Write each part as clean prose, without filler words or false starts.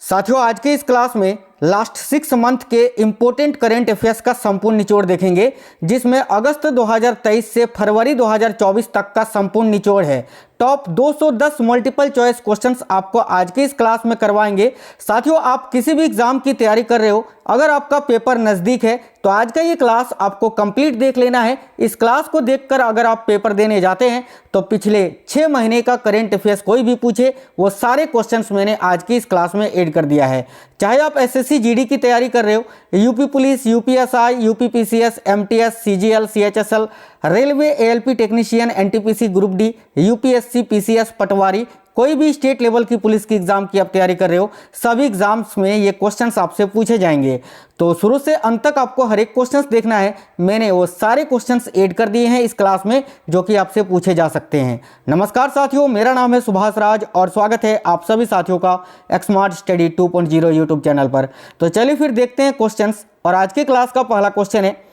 साथियों, आज के इस क्लास में लास्ट 6 मंथ के इम्पोर्टेंट करेंट अफेयर्स का संपूर्ण निचोड़ देखेंगे, जिसमें अगस्त 2023 से फरवरी 2024 तक का संपूर्ण निचोड़ है। टॉप 210 मल्टीपल चॉइस क्वेश्चंस आपको आज के इस क्लास में करवाएंगे। साथियों, आप किसी भी एग्जाम की तैयारी कर रहे हो, अगर आपका पेपर नज़दीक है तो आज का ये क्लास आपको कंप्लीट देख लेना है। इस क्लास को देखकर अगर आप पेपर देने जाते हैं तो पिछले 6 महीने का करेंट अफेयर्स कोई भी पूछे, वो सारे क्वेश्चंस मैंने आज की इस क्लास में ऐड कर दिया है। चाहे आप एसएससी जीडी की तैयारी कर रहे हो, UP police, UPSI, UP PCS, MTS, CGL, CHSL, railway, ALP technician, NTPC group D, UPSC, PCS, पटवारी, कोई भी स्टेट लेवल की पुलिस की एग्जाम की आप तैयारी कर रहे हो, सभी एग्जाम्स में ये क्वेश्चंस आपसे पूछे जाएंगे। तो शुरू से अंत तक आपको हर एक क्वेश्चंस देखना है। मैंने वो सारे क्वेश्चंस ऐड कर दिए हैं इस क्लास में जो कि आपसे पूछे जा सकते हैं। नमस्कार साथियों, मेरा नाम है सुभाष राज और स्वागत है आप सभी साथियों का एक्समार्ट स्टडी 2.0 यूट्यूब चैनल पर। तो चलिए फिर देखते हैं क्वेश्चंस। और आज के क्लास का पहला क्वेश्चन है,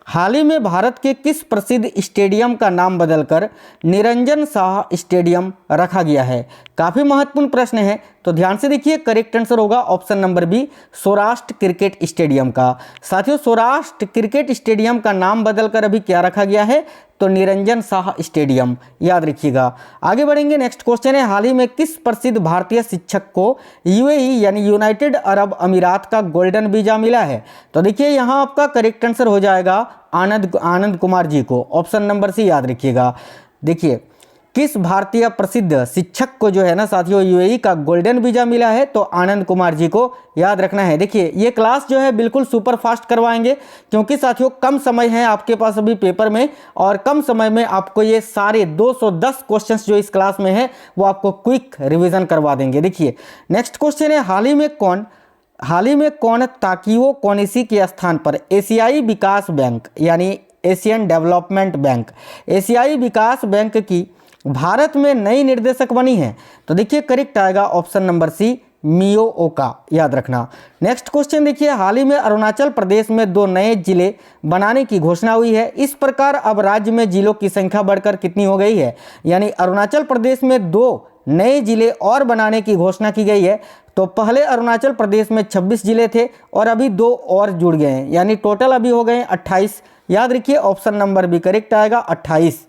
हाल ही में भारत के किस प्रसिद्ध स्टेडियम का नाम बदलकर निरंजन शाह स्टेडियम रखा गया है? काफ़ी महत्वपूर्ण प्रश्न है, तो ध्यान से देखिए। करेक्ट आंसर होगा option number B, Saurashtra cricket stadium का। साथियों, सौराष्ट्र क्रिकेट स्टेडियम का नाम बदलकर अभी क्या रखा गया है? तो निरंजन शाह स्टेडियम, याद रखिएगा। आगे बढ़ेंगे, नेक्स्ट क्वेश्चन है, हाल ही में किस प्रसिद्ध भारतीय शिक्षक को यूएई यानी यूनाइटेड अरब अमीरात का गोल्डन वीजा मिला है? तो देखिए यहाँ आपका करेक्ट आंसर हो जाएगा आनंद कुमार जी को, ऑप्शन नंबर सी याद रखिएगा। देखिए, किस भारतीय प्रसिद्ध शिक्षक को जो है ना साथियों यूएई का गोल्डन वीजा मिला है? तो आनंद कुमार जी को याद रखना है। देखिए, ये क्लास जो है बिल्कुल सुपर फास्ट करवाएंगे, क्योंकि साथियों कम समय है आपके पास अभी पेपर में, और कम समय में आपको ये सारे 210 क्वेश्चंस जो इस क्लास में है वो आपको क्विक रिविजन करवा देंगे। देखिए, नेक्स्ट क्वेश्चन है, हाल ही में कौन ताकियो कोनिशी के स्थान पर एशियाई विकास बैंक यानी एशियन डेवलपमेंट बैंक, एशियाई विकास बैंक की भारत में नई निर्देशक बनी है? तो देखिए करेक्ट आएगा ऑप्शन नंबर सी, मियो ओका, याद रखना। नेक्स्ट क्वेश्चन देखिए, हाल ही में अरुणाचल प्रदेश में 2 नए जिले बनाने की घोषणा हुई है। इस प्रकार अब राज्य में जिलों की संख्या बढ़कर कितनी हो गई है? यानी अरुणाचल प्रदेश में 2 नए जिले और बनाने की घोषणा की गई है। तो पहले अरुणाचल प्रदेश में 26 जिले थे और अभी 2 और जुड़ गए हैं, यानी टोटल अभी हो गए 28। याद रखिए ऑप्शन नंबर बी करेक्ट आएगा, 28।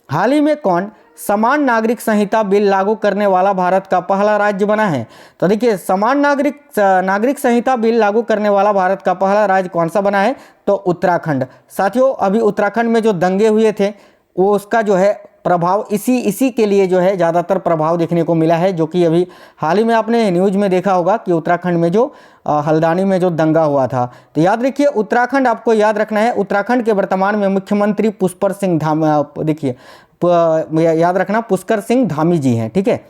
हाल ही में कौन समान नागरिक संहिता बिल लागू करने वाला भारत का पहला राज्य बना है? तो देखिए, समान नागरिक संहिता बिल लागू करने वाला भारत का पहला राज्य कौन सा बना है? तो उत्तराखंड। साथियों, अभी उत्तराखंड में जो दंगे हुए थे वो उसका जो है प्रभाव इसी के लिए जो है ज़्यादातर प्रभाव देखने को मिला है, जो कि अभी हाल ही में आपने न्यूज़ में देखा होगा कि उत्तराखंड में जो हल्द्वानी में जो दंगा हुआ था। तो याद रखिए उत्तराखंड आपको याद रखना है। उत्तराखंड के वर्तमान में मुख्यमंत्री पुष्कर सिंह याद रखना पुष्कर सिंह धामी जी हैं, ठीक है।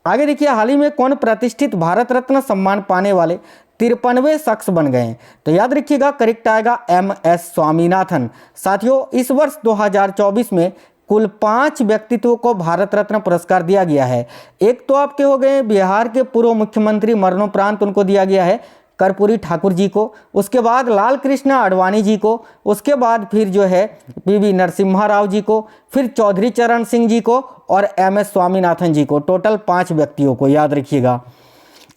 आगे देखिए, हाल ही में कौन प्रतिष्ठित भारत रत्न सम्मान पाने वाले 53वें शख्स बन गए? तो याद रखिएगा करेक्ट आएगा MS स्वामीनाथन। साथियों, इस वर्ष 2024 में कुल 5 व्यक्तित्वों को भारत रत्न पुरस्कार दिया गया है। एक तो आपके हो गए बिहार के पूर्व मुख्यमंत्री, मरणोपरांत उनको दिया गया है कर्पूरी ठाकुर जी को, उसके बाद लाल कृष्ण आडवाणी जी को, उसके बाद फिर जो है PV नरसिम्हा राव जी को, फिर चौधरी चरण सिंह जी को और MS स्वामीनाथन जी को। टोटल 5 व्यक्तियों को याद रखिएगा।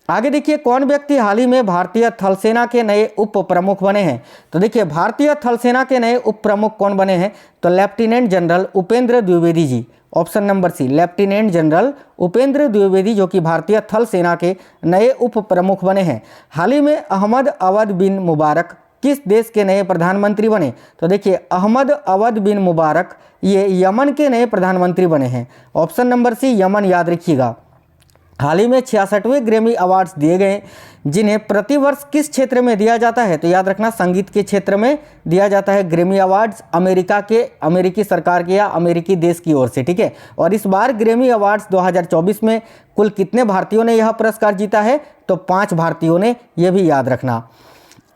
आगे देखिए, कौन व्यक्ति हाल ही में भारतीय थल सेना के नए उप प्रमुख बने हैं? तो देखिए, भारतीय थल सेना के नए उप प्रमुख कौन बने हैं? तो lieutenant general Upendra Dwivedi ji, option number C, lieutenant general Upendra Dwivedi जो कि भारतीय थल सेना के नए उप प्रमुख बने हैं। हाल ही में अहमद अवध बिन मुबारक किस देश के नए प्रधानमंत्री बने? तो देखिए, अहमद अवध बिन मुबारक ये यमन के नए प्रधानमंत्री बने हैं, ऑप्शन नंबर सी यमन, याद रखिएगा। हाल ही में 66वें ग्रैमी अवार्ड्स दिए गए, जिन्हें प्रतिवर्ष किस क्षेत्र में दिया जाता है? तो याद रखना संगीत के क्षेत्र में दिया जाता है ग्रैमी अवार्ड्स, अमेरिकी सरकार के या अमेरिकी देश की ओर से, ठीक है। और इस बार ग्रैमी अवार्ड्स 2024 में कुल कितने भारतीयों ने यह पुरस्कार जीता है? तो 5 भारतीयों ने, यह भी याद रखना।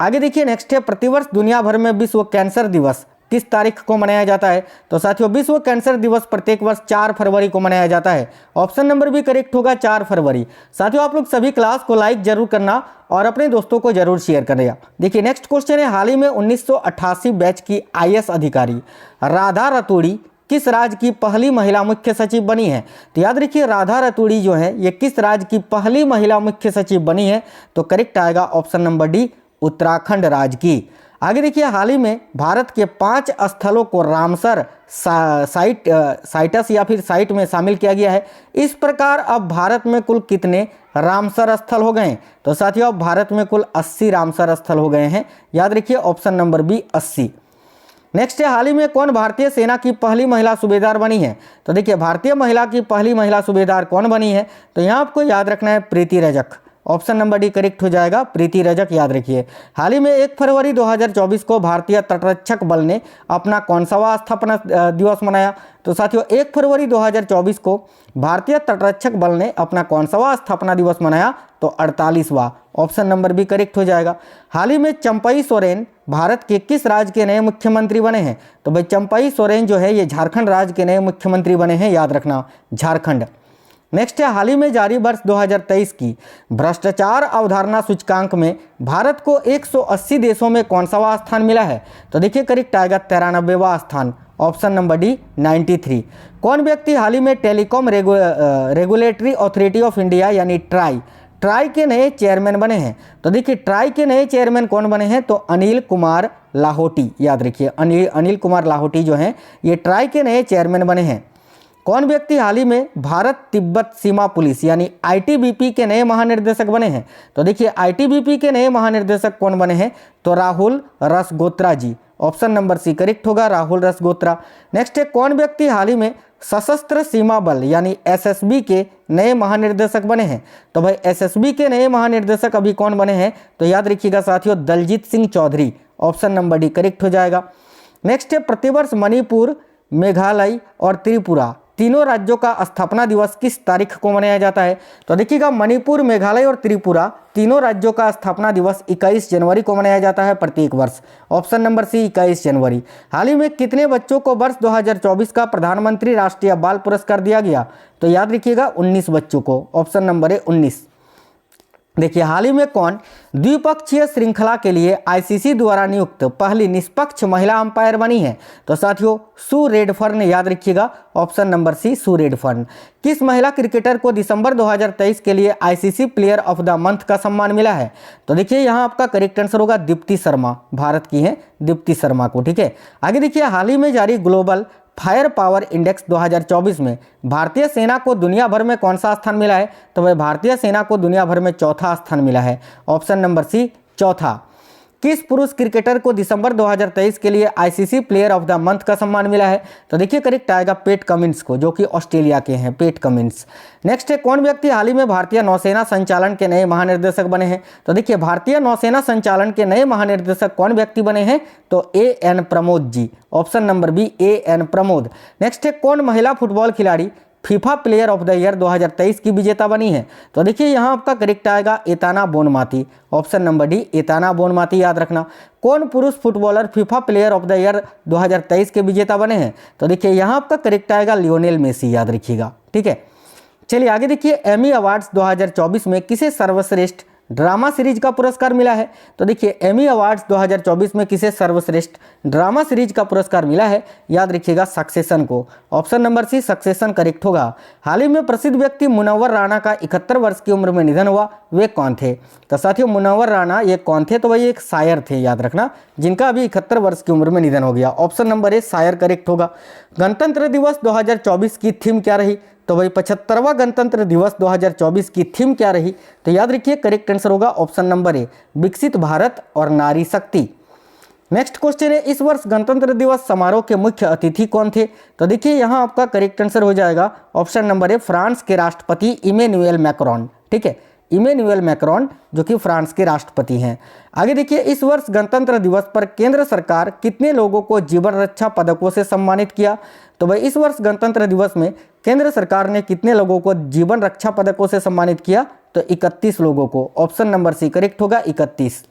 आगे देखिए, नेक्स्ट है, प्रतिवर्ष दुनिया भर में विश्व कैंसर दिवस किस तारीख को मनाया जाता है? तो साथियों, विश्व कैंसर दिवस प्रत्येक वर्ष 4 फरवरी को मनाया जाता है, ऑप्शन नंबर भी करेक्ट होगा, 4 फरवरी। साथियों, आप लोग सभी क्लास को लाइक जरूर करना और अपने दोस्तों को जरूर शेयर करेगा। देखिए, नेक्स्ट क्वेश्चन है, हाल ही में 1988 बैच की IAS अधिकारी राधा रतूड़ी किस राज्य की पहली महिला मुख्य सचिव बनी है? तो याद रखिए राधा रतूड़ी जो है ये किस राज्य की पहली महिला मुख्य सचिव बनी है? तो करेक्ट आएगा ऑप्शन नंबर डी, उत्तराखंड राज्य की। आगे देखिए हाल ही में भारत के 5 स्थलों को रामसर साइटस या फिर साइट में शामिल किया गया है। इस प्रकार अब भारत में कुल कितने रामसर स्थल हो गए? तो साथियों अब भारत में कुल 80 रामसर स्थल हो गए हैं। याद रखिए ऑप्शन नंबर बी 80। नेक्स्ट है हाल ही में कौन भारतीय सेना की पहली महिला सूबेदार बनी है? तो देखिए भारतीय महिला की पहली महिला सूबेदार कौन बनी है? तो यहाँ आपको याद रखना है Preeti Rajak. Option number D correct हो जाएगा, प्रीति रजक याद रखिए। हाल ही में 1 फरवरी 2024 को भारतीय तटरक्षक बल ने अपना कौन-सा स्थापना दिवस मनाया? तो साथियों 1 फरवरी 2024 को भारतीय तटरक्षक बल ने अपना कौन-सा स्थापना दिवस मनाया? तो 48वां। ऑप्शन नंबर बी करेक्ट हो जाएगा। हाल ही में चंपई सोरेन भारत के किस राज्य के नए मुख्यमंत्री बने हैं? तो भाई चंपई सोरेन जो है ये झारखंड राज्य के नए मुख्यमंत्री बने हैं, याद रखना झारखंड। नेक्स्ट है हाल ही में जारी वर्ष 2023 की भ्रष्टाचार अवधारणा सूचकांक में भारत को 180 देशों में कौन सा स्थान मिला है? तो देखिए करेक्ट आएगा 93वां स्थान। Option number D 93। कौन व्यक्ति हाल ही में telecom regulatory authority of India यानी ट्राई के नए चेयरमैन बने हैं? तो देखिए ट्राई के नए चेयरमैन कौन बने हैं? तो अनिल कुमार लाहोटी। याद रखिए अनिल कुमार लाहोटी जो हैं ये ट्राई के नए चेयरमैन बने हैं। कौन व्यक्ति हाल ही में भारत तिब्बत सीमा पुलिस यानी आईटीबीपी के नए महानिर्देशक बने हैं? तो देखिए आईटीबीपी के नए महानिर्देशक कौन बने हैं? तो राहुल रसगोत्रा जी। ऑप्शन नंबर सी करेक्ट होगा, राहुल रसगोत्रा। नेक्स्ट है कौन व्यक्ति हाल ही में सशस्त्र सीमा बल यानी एसएसबी के नए महानिर्देशक बने हैं? तो भाई एसएसबी के नए महानिर्देशक अभी कौन बने हैं? तो याद रखिएगा साथियों Daljit Singh Chaudhary. Option number D correct हो जाएगा। नेक्स्ट है प्रतिवर्ष मणिपुर, मेघालय और त्रिपुरा तीनों राज्यों का स्थापना दिवस किस तारीख को मनाया जाता है? तो देखिएगा मणिपुर, मेघालय और त्रिपुरा तीनों राज्यों का स्थापना दिवस 21 जनवरी को मनाया जाता है प्रत्येक वर्ष। ऑप्शन नंबर सी 21 जनवरी। हाल ही में कितने बच्चों को वर्ष 2024 का प्रधानमंत्री राष्ट्रीय बाल पुरस्कार दिया गया? तो याद रखिएगा 19 बच्चों को। ऑप्शन नंबर है 19। देखिए हाल ही में कौन द्विपक्षीय श्रृंखला के लिए आईसीसी द्वारा नियुक्त पहली निष्पक्ष महिला अंपायर बनी है? तो साथियों सू रेडफर्न। याद रखिएगा option number C Sue Redfern. किस महिला क्रिकेटर को दिसंबर 2023 के लिए ICC player of the month का सम्मान मिला है? तो देखिए यहाँ आपका करेक्ट आंसर होगा दीप्ति शर्मा, भारत की है दीप्ति शर्मा को। ठीक है, आगे देखिए हाल ही में जारी ग्लोबल फायर पावर इंडेक्स 2024 में भारतीय सेना को दुनिया भर में कौन सा स्थान मिला है? तो वह भारतीय सेना को दुनिया भर में चौथा स्थान मिला है। ऑप्शन नंबर सी चौथा। किस पुरुष क्रिकेटर को दिसंबर 2023 के लिए ICC player of the month का सम्मान मिला है? तो देखिए करेक्ट आएगा पेट कमिंस को, जो कि ऑस्ट्रेलिया के हैं, पेट कमिंस। नेक्स्ट है कौन व्यक्ति हाल ही में भारतीय नौसेना संचालन के नए महानिर्देशक बने हैं? तो देखिए भारतीय नौसेना संचालन के नए महानिर्देशक कौन व्यक्ति बने हैं? तो A N Pramod ji. Option number B A N Pramod. Next है कौन महिला फुटबॉल खिलाड़ी FIFA player of the year 2023 की विजेता बनी है? तो देखिए यहाँ आपका करेक्ट आएगा Aitana Bonmati. Option number D Aitana Bonmati याद रखना। कौन पुरुष footballer FIFA player of the year 2023 के विजेता बने हैं? तो देखिए यहाँ आपका करेक्ट आएगा लियोनेल मेसी, याद रखिएगा। ठीक है, चलिए आगे देखिए एमी अवार्ड्स 2024 में किसे सर्वश्रेष्ठ ड्रामा सीरीज का पुरस्कार मिला है? तो देखिए एमी अवार्ड्स 2024 में किसे सर्वश्रेष्ठ ड्रामा सीरीज का पुरस्कार मिला है? याद रखिएगा सक्सेशन को। Option number C succession correct होगा। हाल ही में प्रसिद्ध व्यक्ति मुनव्वर राणा का 71 वर्ष की उम्र में निधन हुआ, वे कौन थे? तो साथियों मुनव्वर राणा ये कौन थे? तो वही एक शायर थे, याद रखना, जिनका अभी 71 वर्ष की उम्र में निधन हो गया। ऑप्शन नंबर ए शायर करेक्ट होगा। गणतंत्र दिवस 2024 की थीम क्या रही? तो भाई 75वां गणतंत्र दिवस 2024 की थीम क्या रही? तो याद रखिए करेक्ट आंसर होगा ऑप्शन नंबर ए विकसित भारत और नारी शक्ति। नेक्स्ट क्वेश्चन है इस वर्ष गणतंत्र दिवस समारोह के मुख्य अतिथि कौन थे? तो देखिए यहाँ आपका करेक्ट आंसर हो जाएगा ऑप्शन नंबर ए फ्रांस के राष्ट्रपति इमैनुअल मैक्रोन। ठीक है, इमैनुअल मैक्रोन जो कि फ्रांस के राष्ट्रपति हैं। आगे देखिए इस वर्ष गणतंत्र दिवस पर केंद्र सरकार कितने लोगों को जीवन रक्षा पदकों से सम्मानित किया? तो भाई इस वर्ष गणतंत्र दिवस में केंद्र सरकार ने कितने लोगों को जीवन रक्षा पदकों से सम्मानित किया? तो 31 लोगों को। ऑप्शन नंबर सी करेक्ट होगा 31।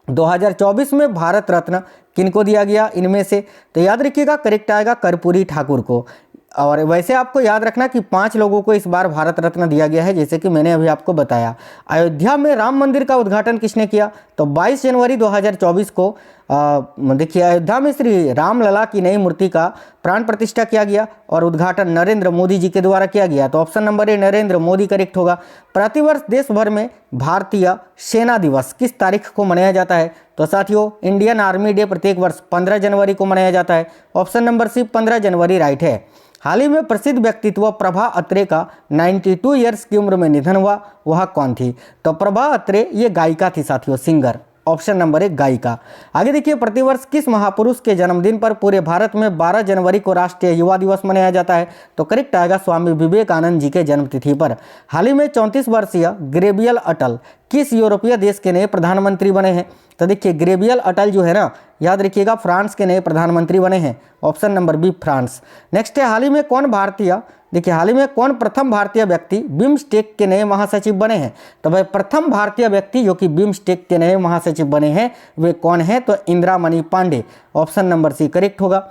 2024 में भारत रत्न किनको दिया गया इनमें से? तो याद रखिएगा करेक्ट आएगा कर्पूरी ठाकुर को। और वैसे आपको याद रखना कि 5 लोगों को इस बार भारत रत्न दिया गया है, जैसे कि मैंने अभी आपको बताया। अयोध्या में राम मंदिर का उद्घाटन किसने किया? तो 22 जनवरी 2024 को देखिए अयोध्या में श्री रामलला की नई मूर्ति का प्राण प्रतिष्ठा किया गया और उद्घाटन नरेंद्र मोदी जी के द्वारा किया गया। तो ऑप्शन नंबर ए नरेंद्र मोदी करेक्ट होगा। प्रतिवर्ष देश भर में भारतीय सेना दिवस किस तारीख को मनाया जाता है? तो साथियों इंडियन आर्मी डे प्रत्येक वर्ष 15 जनवरी को मनाया जाता है। ऑप्शन नंबर सी 15 जनवरी राइट है। हाल ही में प्रसिद्ध व्यक्तित्व प्रभा अत्रे का 92 ईयर्स की उम्र में निधन हुआ, वह कौन थी? तो प्रभा अत्रे ये गायिका थी साथियों, सिंगर। ऑप्शन नंबर 1 गायिका। आगे देखिए प्रतिवर्ष किस महापुरुष के जन्मदिन पर पूरे भारत में 12 जनवरी को राष्ट्रीय युवा दिवस मनाया जाता है? तो करेक्ट आएगा स्वामी विवेकानंद जी के जन्मतिथि पर। हाल ही में 34 वर्षीय गैब्रियल अटल किस यूरोपीय देश के नए प्रधानमंत्री बने हैं? तो देखिए गैब्रियल अटल जो है ना, याद रखिएगा फ्रांस के नए प्रधानमंत्री बने हैं। Option number B France. Next है हाल ही में कौन भारतीय, देखिए हाल ही में कौन प्रथम भारतीय व्यक्ति बिम्स्टेक के नए महासचिव बने हैं? तो भाई प्रथम भारतीय व्यक्ति जो कि बिम्स्टेक के नए महासचिव बने हैं वे कौन हैं? तो Indiramani Pandey. Option number C correct होगा।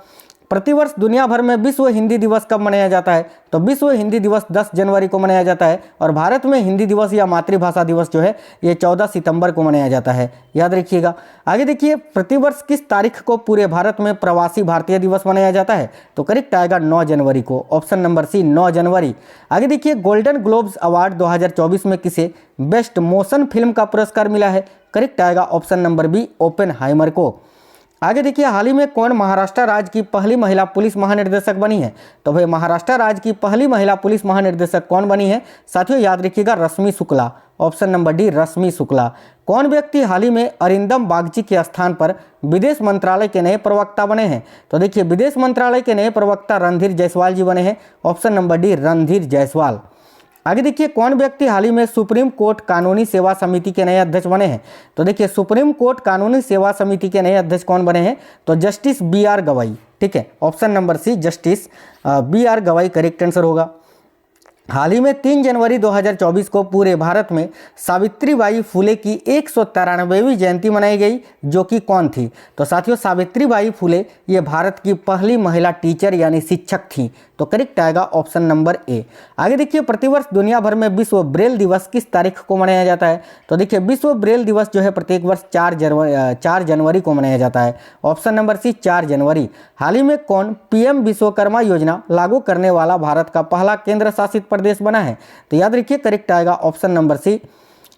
प्रतिवर्ष दुनिया भर में विश्व हिंदी दिवस कब मनाया जाता है? तो विश्व हिंदी दिवस 10 जनवरी को मनाया जाता है और भारत में हिंदी दिवस या मातृभाषा दिवस जो है ये 14 सितंबर को मनाया जाता है, याद रखिएगा। आगे देखिए प्रतिवर्ष किस तारीख को पूरे भारत में प्रवासी भारतीय दिवस मनाया जाता है? तो करेक्ट आएगा 9 जनवरी को। ऑप्शन नंबर सी 9 जनवरी। आगे देखिए गोल्डन ग्लोब्स अवार्ड 2024 में किसे बेस्ट मोशन फिल्म का पुरस्कार मिला है? करेक्ट आएगा ऑप्शन नंबर बी ओपेनहाइमर को। आगे देखिए हाल ही में कौन महाराष्ट्र राज्य की पहली महिला पुलिस महानिर्देशक बनी है? तो भाई महाराष्ट्र राज्य की पहली महिला पुलिस महानिर्देशक कौन बनी है? साथियों याद रखिएगा रश्मि शुक्ला। ऑप्शन नंबर डी रश्मि शुक्ला। कौन व्यक्ति हाल ही में अरिंदम बागची के स्थान पर विदेश मंत्रालय के नए प्रवक्ता बने हैं? तो देखिए विदेश मंत्रालय के नए प्रवक्ता रणधीर जायसवाल जी बने हैं। Option number D Randhir Jaiswal. आगे देखिए कौन व्यक्ति हाल ही में सुप्रीम कोर्ट कानूनी सेवा समिति के नए अध्यक्ष बने हैं? तो देखिए सुप्रीम कोर्ट कानूनी सेवा समिति के नए अध्यक्ष कौन बने हैं? तो जस्टिस बी.आर. गवाई। ठीक है, option number C justice B R. Gavai correct answer होगा। हाल ही में 3 जनवरी 2024 को पूरे भारत में सावित्रीबाई फुले की 193वीं जयंती मनाई गई, जो कि कौन थी? तो साथियों सावित्रीबाई फुले ये भारत की पहली महिला टीचर यानी शिक्षक थी। तो करेक्ट आएगा ऑप्शन नंबर ए। आगे देखिए प्रतिवर्ष दुनिया भर में विश्व ब्रेल दिवस किस तारीख को मनाया जाता है? तो देखिए विश्व ब्रेल दिवस जो है प्रत्येक वर्ष 4 जनवरी को मनाया जाता है। ऑप्शन नंबर सी 4 जनवरी। हाल ही में कौन पीएम विश्वकर्मा योजना लागू करने वाला भारत का पहला केंद्र शासित प्रदेश बना है? तो याद रखिए करेक्ट आएगा option number C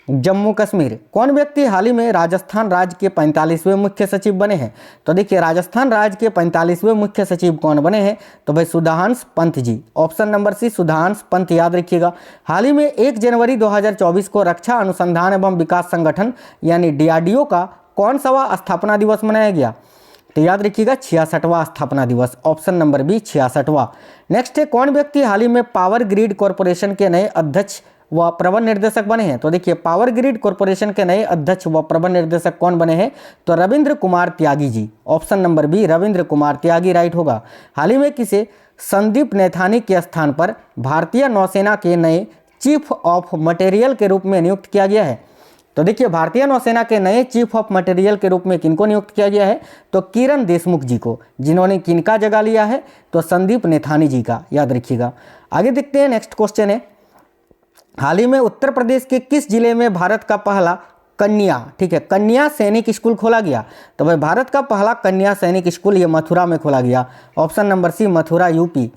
Jammu Kashmir. कौन व्यक्ति हाल ही में राजस्थान राज्य के 45वें मुख्य सचिव बने हैं? तो देखिए राजस्थान राज्य के 45वें मुख्य सचिव कौन बने हैं? तो भाई Sudhansh Pant ji. Option number C Sudhansh Pant याद रखिएगा। हाल ही में 1 जनवरी 2024 को रक्षा अनुसंधान एवं विकास संगठन यानी डीआरडीओ का कौन सावा स्थापना दिवस मनाया गया? तो याद रखिएगा 66वां स्थापना दिवस। ऑप्शन नंबर बी 66वां। नेक्स्ट है कौन व्यक्ति हाल ही में पावर ग्रिड कॉरपोरेशन के नए अध्यक्ष व प्रबंध निर्देशक बने हैं? तो देखिए पावर ग्रिड कॉरपोरेशन के नए अध्यक्ष व प्रबंध निर्देशक कौन बने हैं? तो Ravindra Kumar Tyagi ji. Option number B Ravindra Kumar Tyagi right होगा। हाल ही में किसे संदीप नैथानी के स्थान पर भारतीय नौसेना के नए चीफ ऑफ मटेरियल के रूप में नियुक्त किया गया है? तो देखिए भारतीय नौसेना के नए चीफ ऑफ मटेरियल के रूप में किनको नियुक्त किया गया है? तो किरण देशमुख जी को। जिन्होंने किनका जगह लिया है? तो संदीप नैथानी जी का, याद रखिएगा। आगे देखते हैं नेक्स्ट क्वेश्चन है हाल ही में उत्तर प्रदेश के किस जिले में भारत का पहला कन्या, ठीक है, कन्या सैनिक स्कूल खोला गया? तो भाई भारत का पहला कन्या सैनिक स्कूल ये मथुरा में खोला गया। Option number C Mathura UP.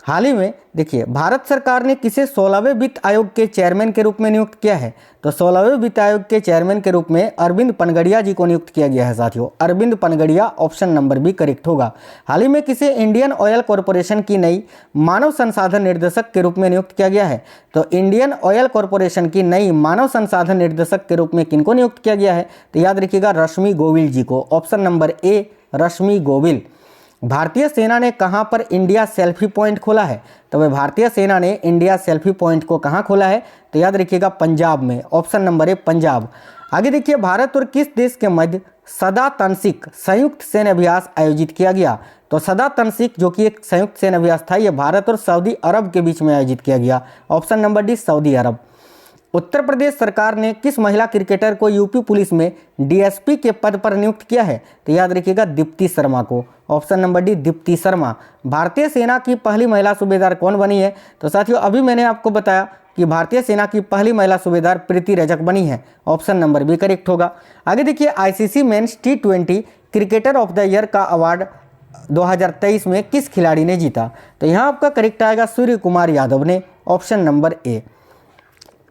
हाल ही में देखिए भारत सरकार ने किसे 16वें वित्त आयोग के चेयरमैन के रूप में नियुक्त किया है? तो 16वें वित्त आयोग के चेयरमैन के रूप में अरविंद पनगड़िया जी को नियुक्त किया गया है साथियों, Arvind Panagariya. Option number B correct होगा। हाल ही में किसे इंडियन ऑयल कॉरपोरेशन की नई मानव संसाधन निर्देशक के रूप में नियुक्त किया गया है? तो इंडियन ऑयल कॉरपोरेशन की नई मानव संसाधन निर्देशक के रूप में किनको नियुक्त किया गया है? तो याद रखिएगा रश्मि गोविल जी को। ऑप्शन नंबर ए रश्मि गोविल। भारतीय सेना ने कहां पर इंडिया सेल्फी पॉइंट खोला है? तो भाई भारतीय सेना ने इंडिया सेल्फी पॉइंट को कहां खोला है? तो याद रखिएगा पंजाब में। ऑप्शन नंबर ए पंजाब। आगे देखिए भारत और किस देश के मध्य सदा तंसिक संयुक्त सैन्य अभ्यास आयोजित किया गया? तो सदा तंसिक जो कि एक संयुक्त सैन्य अभ्यास था, यह भारत और सऊदी अरब के बीच में आयोजित किया गया। ऑप्शन नंबर डी सऊदी अरब। उत्तर प्रदेश सरकार ने किस महिला क्रिकेटर को यूपी पुलिस में डीएसपी के पद पर नियुक्त किया है? तो याद रखिएगा दीप्ति शर्मा को। Option number D Deepti Sharma. भारतीय सेना की पहली महिला सूबेदार कौन बनी है? तो साथियों अभी मैंने आपको बताया कि भारतीय सेना की पहली महिला सूबेदार प्रीति रजक बनी है। ऑप्शन नंबर बी करेक्ट होगा। आगे देखिए, ICC men's T20 cricketer of the year का अवार्ड 2023 में किस खिलाड़ी ने जीता? तो यहाँ आपका करेक्ट आएगा सूर्य कुमार यादव ने। ऑप्शन नंबर ए।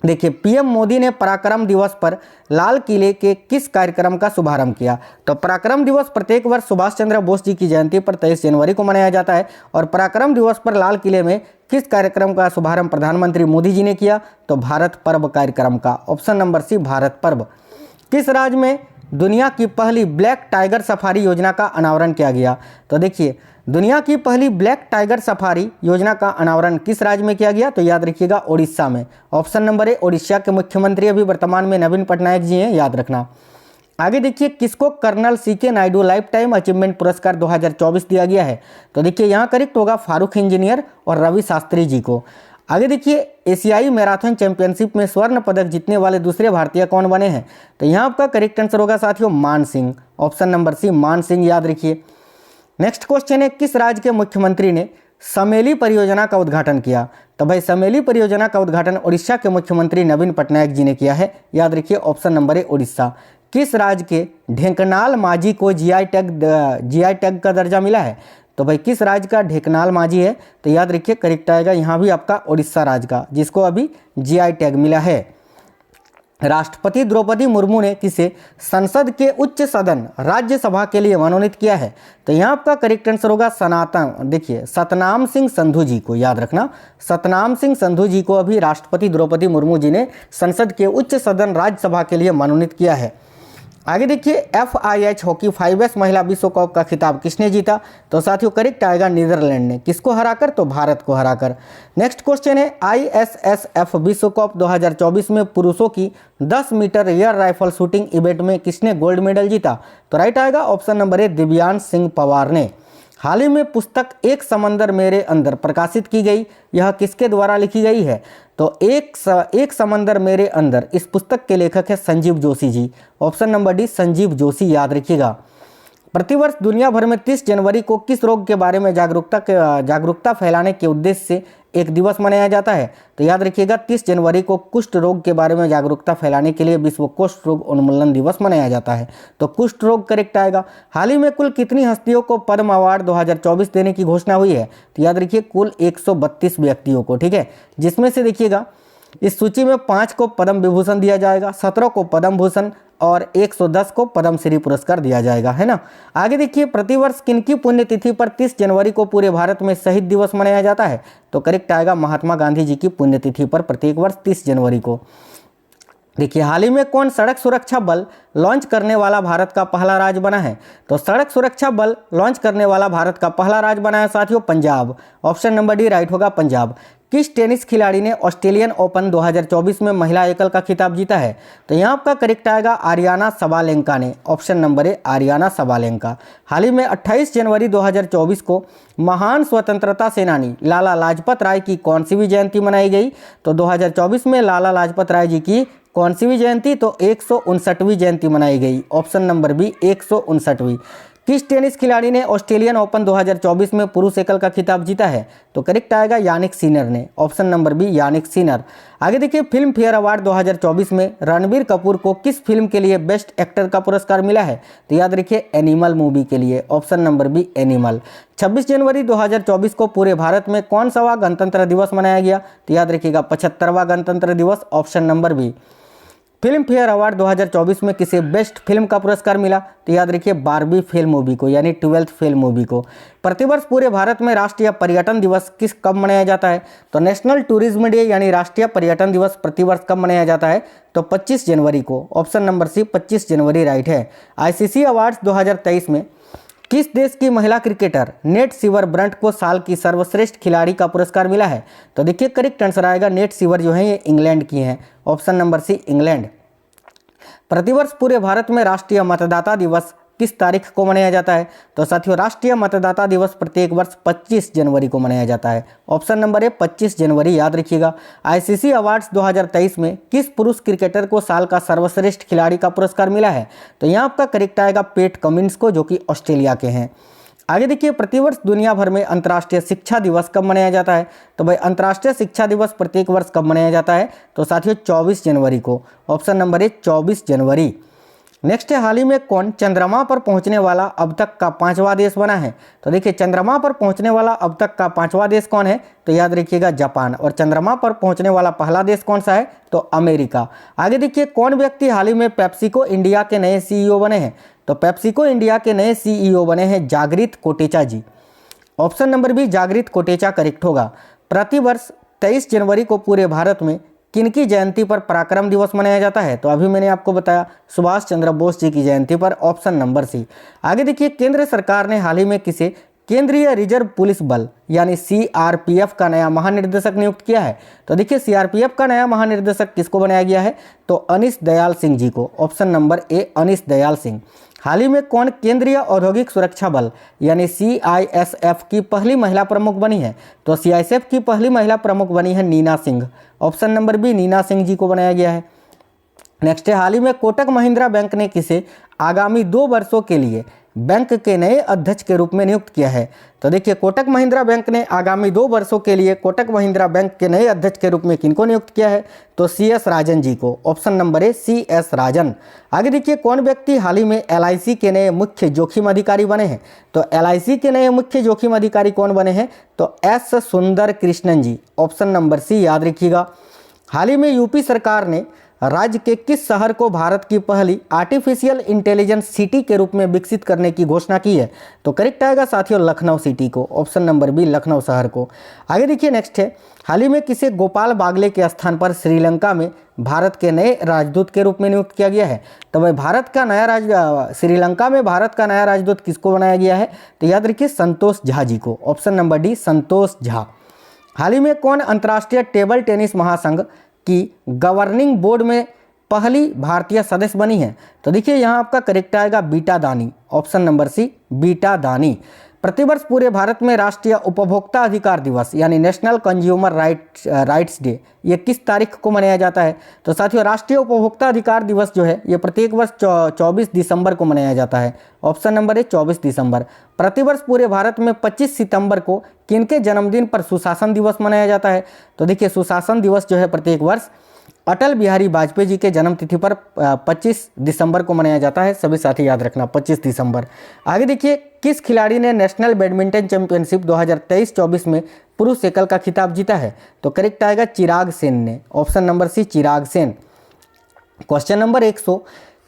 देखिए, पीएम मोदी ने पराक्रम दिवस पर लाल किले के किस कार्यक्रम का शुभारंभ किया? तो पराक्रम दिवस प्रत्येक वर्ष सुभाष चंद्र बोस जी की जयंती पर 23 जनवरी को मनाया जाता है। और पराक्रम दिवस पर लाल किले में किस कार्यक्रम का शुभारंभ प्रधानमंत्री मोदी जी ने किया? तो भारत पर्व कार्यक्रम का। ऑप्शन नंबर सी भारत पर्व। किस राज्य में दुनिया की पहली ब्लैक टाइगर सफारी योजना का अनावरण किया गया? तो देखिए, दुनिया की पहली ब्लैक टाइगर सफारी योजना का अनावरण किस राज्य में किया गया? तो याद रखिएगा ओडिशा में। ऑप्शन नंबर ए। ओडिशा के मुख्यमंत्री अभी वर्तमान में नवीन पटनायक जी हैं, याद रखना। आगे देखिए, किसको colonel C K Naidu lifetime achievement पुरस्कार 2024 दिया गया है? तो देखिए यहाँ करेक्ट होगा फारूक इंजीनियर और रवि शास्त्री जी को। आगे देखिए, एशियाई मैराथन चैंपियनशिप में स्वर्ण पदक जीतने वाले दूसरे भारतीय कौन बने हैं? तो यहाँ आपका करेक्ट आंसर होगा साथियों मान सिंह। ऑप्शन नंबर सी मान सिंह, याद रखिए। नेक्स्ट क्वेश्चन है, किस राज्य के मुख्यमंत्री ने समेली परियोजना का उद्घाटन किया? तो भाई समेली परियोजना का उद्घाटन उड़ीसा के मुख्यमंत्री नवीन पटनायक जी ने किया है, याद रखिए। ऑप्शन नंबर ए उड़ीसा। किस राज्य के ढेंकनाल माझी को जीआई टैग का दर्जा मिला है? तो भाई किस राज्य का ढेंकनाल माझी है? तो याद रखिए करेक्ट आएगा यहाँ भी आपका उड़ीसा राज्य का, जिसको अभी जीआई टैग मिला है। राष्ट्रपति द्रौपदी मुर्मू ने किसे संसद के उच्च सदन राज्यसभा के लिए मनोनीत किया है? तो यहाँ आपका करेक्ट आंसर होगा सतनाम सिंह संधू जी को, याद रखना। सतनाम सिंह संधू जी को अभी राष्ट्रपति द्रौपदी मुर्मू जी ने संसद के उच्च सदन राज्यसभा के लिए मनोनीत किया है। आगे देखिए, FIH हॉकी 5S महिला विश्व कप का खिताब किसने जीता? तो साथियों करेक्ट आएगा नीदरलैंड ने। किसको हराकर? तो भारत को हराकर। नेक्स्ट क्वेश्चन है, ISSF विश्व कप 2024 में पुरुषों की 10 metre air rifle shooting event में किसने गोल्ड मेडल जीता? तो राइट आएगा option number A Divyansh Singh Pawar ने। हाल ही में पुस्तक एक समंदर मेरे अंदर प्रकाशित की गई, यह किसके द्वारा लिखी गई है? तो एक समंदर मेरे अंदर, इस पुस्तक के लेखक है Sanjeev Joshi ji. Option number D Sanjeev Joshi, याद रखिएगा। प्रतिवर्ष दुनिया भर में 30 जनवरी को किस रोग के बारे में जागरूकता फैलाने के उद्देश्य से एक दिवस मनाया जाता है? तो याद रखिएगा 30 जनवरी को कुष्ठ रोग के बारे में जागरूकता फैलाने के लिए विश्व कुष्ठ रोग उन्मूलन दिवस मनाया जाता है। तो कुष्ठ रोग करेक्ट आएगा। हाल ही में कुल कितनी हस्तियों को पद्म अवार्ड 2024 देने की घोषणा हुई है? तो याद रखिए कुल 132 व्यक्तियों को, ठीक है। जिसमें से देखिएगा इस सूची में 5 को पद्म विभूषण दिया जाएगा, 17 को पद्म भूषण और 110 को पद्मश्री पुरस्कार दिया जाएगा, है ना। आगे देखिए, प्रतिवर्ष किनकी पुण्यतिथि पर 30 जनवरी को पूरे भारत में शहीद दिवस मनाया जाता है? तो करेक्ट आएगा महात्मा गांधी जी की पुण्यतिथि पर प्रत्येक वर्ष 30 जनवरी को। देखिए, हाल ही में कौन सड़क सुरक्षा बल लॉन्च करने वाला भारत का पहला राज्य बना है? तो सड़क सुरक्षा बल लॉन्च करने वाला भारत का पहला राज्य बना है साथियों Punjab. Option number D right होगा पंजाब। किस टेनिस खिलाड़ी ने ऑस्ट्रेलियन ओपन 2024 में महिला एकल का खिताब जीता है? तो यहाँ आपका करेक्ट आएगा आर्याना सबालेंका ने। Option number A Aryna Sabalenka. हाल ही में 28 जनवरी 2024 को महान स्वतंत्रता सेनानी लाला लाजपत राय की कौन सी भी जयंती मनाई गई? तो 2024 में लाला लाजपत राय जी की कौन सी भी जयंती? तो 159वीं जयंती मनाई गई। ऑप्शन नंबर बी 159वीं। किस टेनिस खिलाड़ी ने ऑस्ट्रेलियन ओपन 2024 में पुरुष एकल का खिताब जीता है? तो करेक्ट आएगा यानिक सिनर ने। Option number B Jannik Sinner. आगे देखिए, फिल्म फेयर अवार्ड 2024 में रणबीर कपूर को किस फिल्म के लिए बेस्ट एक्टर का पुरस्कार मिला है? तो याद रखिए एनिमल मूवी के लिए। Option number B animal. 26 जनवरी 2024 को पूरे भारत में कौन सा गणतंत्र दिवस मनाया गया? तो याद रखिएगा 75वां गणतंत्र दिवस। Option number B. Filmfare award 2024 में किसे बेस्ट फिल्म का पुरस्कार मिला? तो याद रखिए बारबी फिल्म मूवी को, यानी 12th फिल्म मूवी को। प्रतिवर्ष पूरे भारत में राष्ट्रीय पर्यटन दिवस कब मनाया जाता है? तो नेशनल टूरिज्म डे यानी राष्ट्रीय पर्यटन दिवस प्रतिवर्ष कब मनाया जाता है? तो 25 जनवरी को। ऑप्शन नंबर सी 25 जनवरी राइट है। ICC अवार्ड्स 2023 में किस देश की महिला क्रिकेटर नेट सीवर ब्रंट को साल की सर्वश्रेष्ठ खिलाड़ी का पुरस्कार मिला है? तो देखिए करेक्ट आंसर आएगा नेट सीवर जो है ये इंग्लैंड की हैं। Option number C England. प्रतिवर्ष पूरे भारत में राष्ट्रीय मतदाता दिवस किस तारीख को मनाया जाता है? तो साथियों राष्ट्रीय मतदाता दिवस प्रत्येक वर्ष 25 जनवरी को मनाया जाता है। ऑप्शन नंबर ए 25 जनवरी याद रखिएगा। आईसीसी अवार्ड्स 2023 में किस पुरुष क्रिकेटर को साल का सर्वश्रेष्ठ खिलाड़ी का पुरस्कार मिला है? तो यहाँ आपका करेक्ट आएगा पैट कमिंस को, जो कि ऑस्ट्रेलिया के हैं। आगे देखिए, प्रतिवर्ष दुनिया भर में अंतर्राष्ट्रीय शिक्षा दिवस कब मनाया जाता है? तो भाई अंतर्राष्ट्रीय शिक्षा दिवस प्रत्येक वर्ष कब मनाया जाता है? तो साथियों 24 जनवरी को। ऑप्शन नंबर ए 24 जनवरी। नेक्स्ट है, हाल ही में कौन चंद्रमा पर पहुंचने वाला अब तक का 5वां देश बना है? तो देखिए चंद्रमा पर पहुंचने वाला अब तक का 5वां देश कौन है? तो याद रखिएगा जापान। और चंद्रमा पर पहुंचने वाला पहला देश कौन सा है? तो अमेरिका। आगे देखिए, कौन व्यक्ति हाल ही में पेप्सिको इंडिया के नए सीईओ बने हैं? तो पेप्सिको इंडिया के नए सीईओ बने हैं जागृत कोटेचा जी। ऑप्शन नंबर बी जागृत कोटेचा करेक्ट होगा। प्रतिवर्ष 23 जनवरी को पूरे भारत में किनकी जयंती पर पराक्रम दिवस मनाया जाता है? तो अभी मैंने आपको बताया सुभाष चंद्र बोस जी की जयंती पर। Option number C. आगे देखिए, केंद्र सरकार ने हाल ही में किसे केंद्रीय रिजर्व पुलिस बल यानी सीआरपीएफ का नया महानिर्देशक नियुक्त किया है? तो देखिए सीआरपीएफ का नया महानिर्देशक किसको बनाया गया है? तो अनिश दयाल सिंह जी को। ऑप्शन नंबर ए अनिश दयाल सिंह। हाल ही में कौन केंद्रीय औद्योगिक सुरक्षा बल यानी सीआईएसएफ की पहली महिला प्रमुख बनी है? तो सीआईएसएफ की पहली महिला प्रमुख बनी है Neena Singh. Option number B Neena Singh ji को बनाया गया है। नेक्स्ट है, हाल ही में कोटक महिंद्रा बैंक ने किसे आगामी 2 वर्षों के लिए बैंक के नए अध्यक्ष के रूप में नियुक्त किया है? तो देखिए कोटक महिंद्रा बैंक ने आगामी 2 वर्षों के लिए कोटक महिंद्रा बैंक के नए अध्यक्ष के रूप में किनको नियुक्त किया है? तो सीएस राजन जी को। ऑप्शन नंबर ए सीएस राजन। आगे देखिए, कौन व्यक्ति हाल ही में एलआईसी के नए मुख्य जोखिम अधिकारी बने हैं? तो एलआईसी के नए मुख्य जोखिम अधिकारी कौन बने हैं? तो एस सुंदर कृष्णन जी। ऑप्शन नंबर सी याद रखिएगा। हाल ही में यूपी सरकार ने राज्य के किस शहर को भारत की पहली आर्टिफिशियल इंटेलिजेंस सिटी के रूप में विकसित करने की घोषणा की है? तो करेक्ट आएगा साथियों लखनऊ सिटी को। ऑप्शन नंबर बी लखनऊ शहर को। आगे देखिए, नेक्स्ट है, हाल ही में किसे गोपाल बागले के स्थान पर श्रीलंका में भारत के नए राजदूत के रूप में नियुक्त किया गया है? तो भाई भारत का नया श्रीलंका में भारत का नया राजदूत किसको बनाया गया है? तो याद रखिए संतोष झा जी को। Option number D Santosh Jha. हाल ही में कौन अंतर्राष्ट्रीय टेबल टेनिस महासंघ की गवर्निंग बोर्ड में पहली भारतीय सदस्य बनी है? तो देखिए यहाँ आपका करेक्ट आएगा बीटा दानी। ऑप्शन नंबर सी बीटा दानी। प्रतिवर्ष पूरे भारत में राष्ट्रीय उपभोक्ता अधिकार दिवस यानी नेशनल कंज्यूमर राइट्स डे ये किस तारीख को मनाया जाता है? तो साथियों राष्ट्रीय उपभोक्ता अधिकार दिवस जो है ये प्रत्येक वर्ष 24 दिसंबर को मनाया जाता है। ऑप्शन नंबर ए 24 दिसंबर। प्रतिवर्ष पूरे भारत में 25 सितंबर को किनके जन्मदिन पर सुशासन दिवस मनाया जाता है? तो देखिए सुशासन दिवस जो है प्रत्येक वर्ष अटल बिहारी वाजपेयी जी के जन्म तिथि पर 25 दिसंबर को मनाया जाता है। सभी साथी याद रखना 25 दिसंबर। आगे देखिए, किस खिलाड़ी ने नेशनल बैडमिंटन चैंपियनशिप 2023-24 में पुरुष एकल का खिताब जीता है? तो करेक्ट आएगा चिराग सेन ने। ऑप्शन नंबर सी चिराग सेन। क्वेश्चन नंबर 100,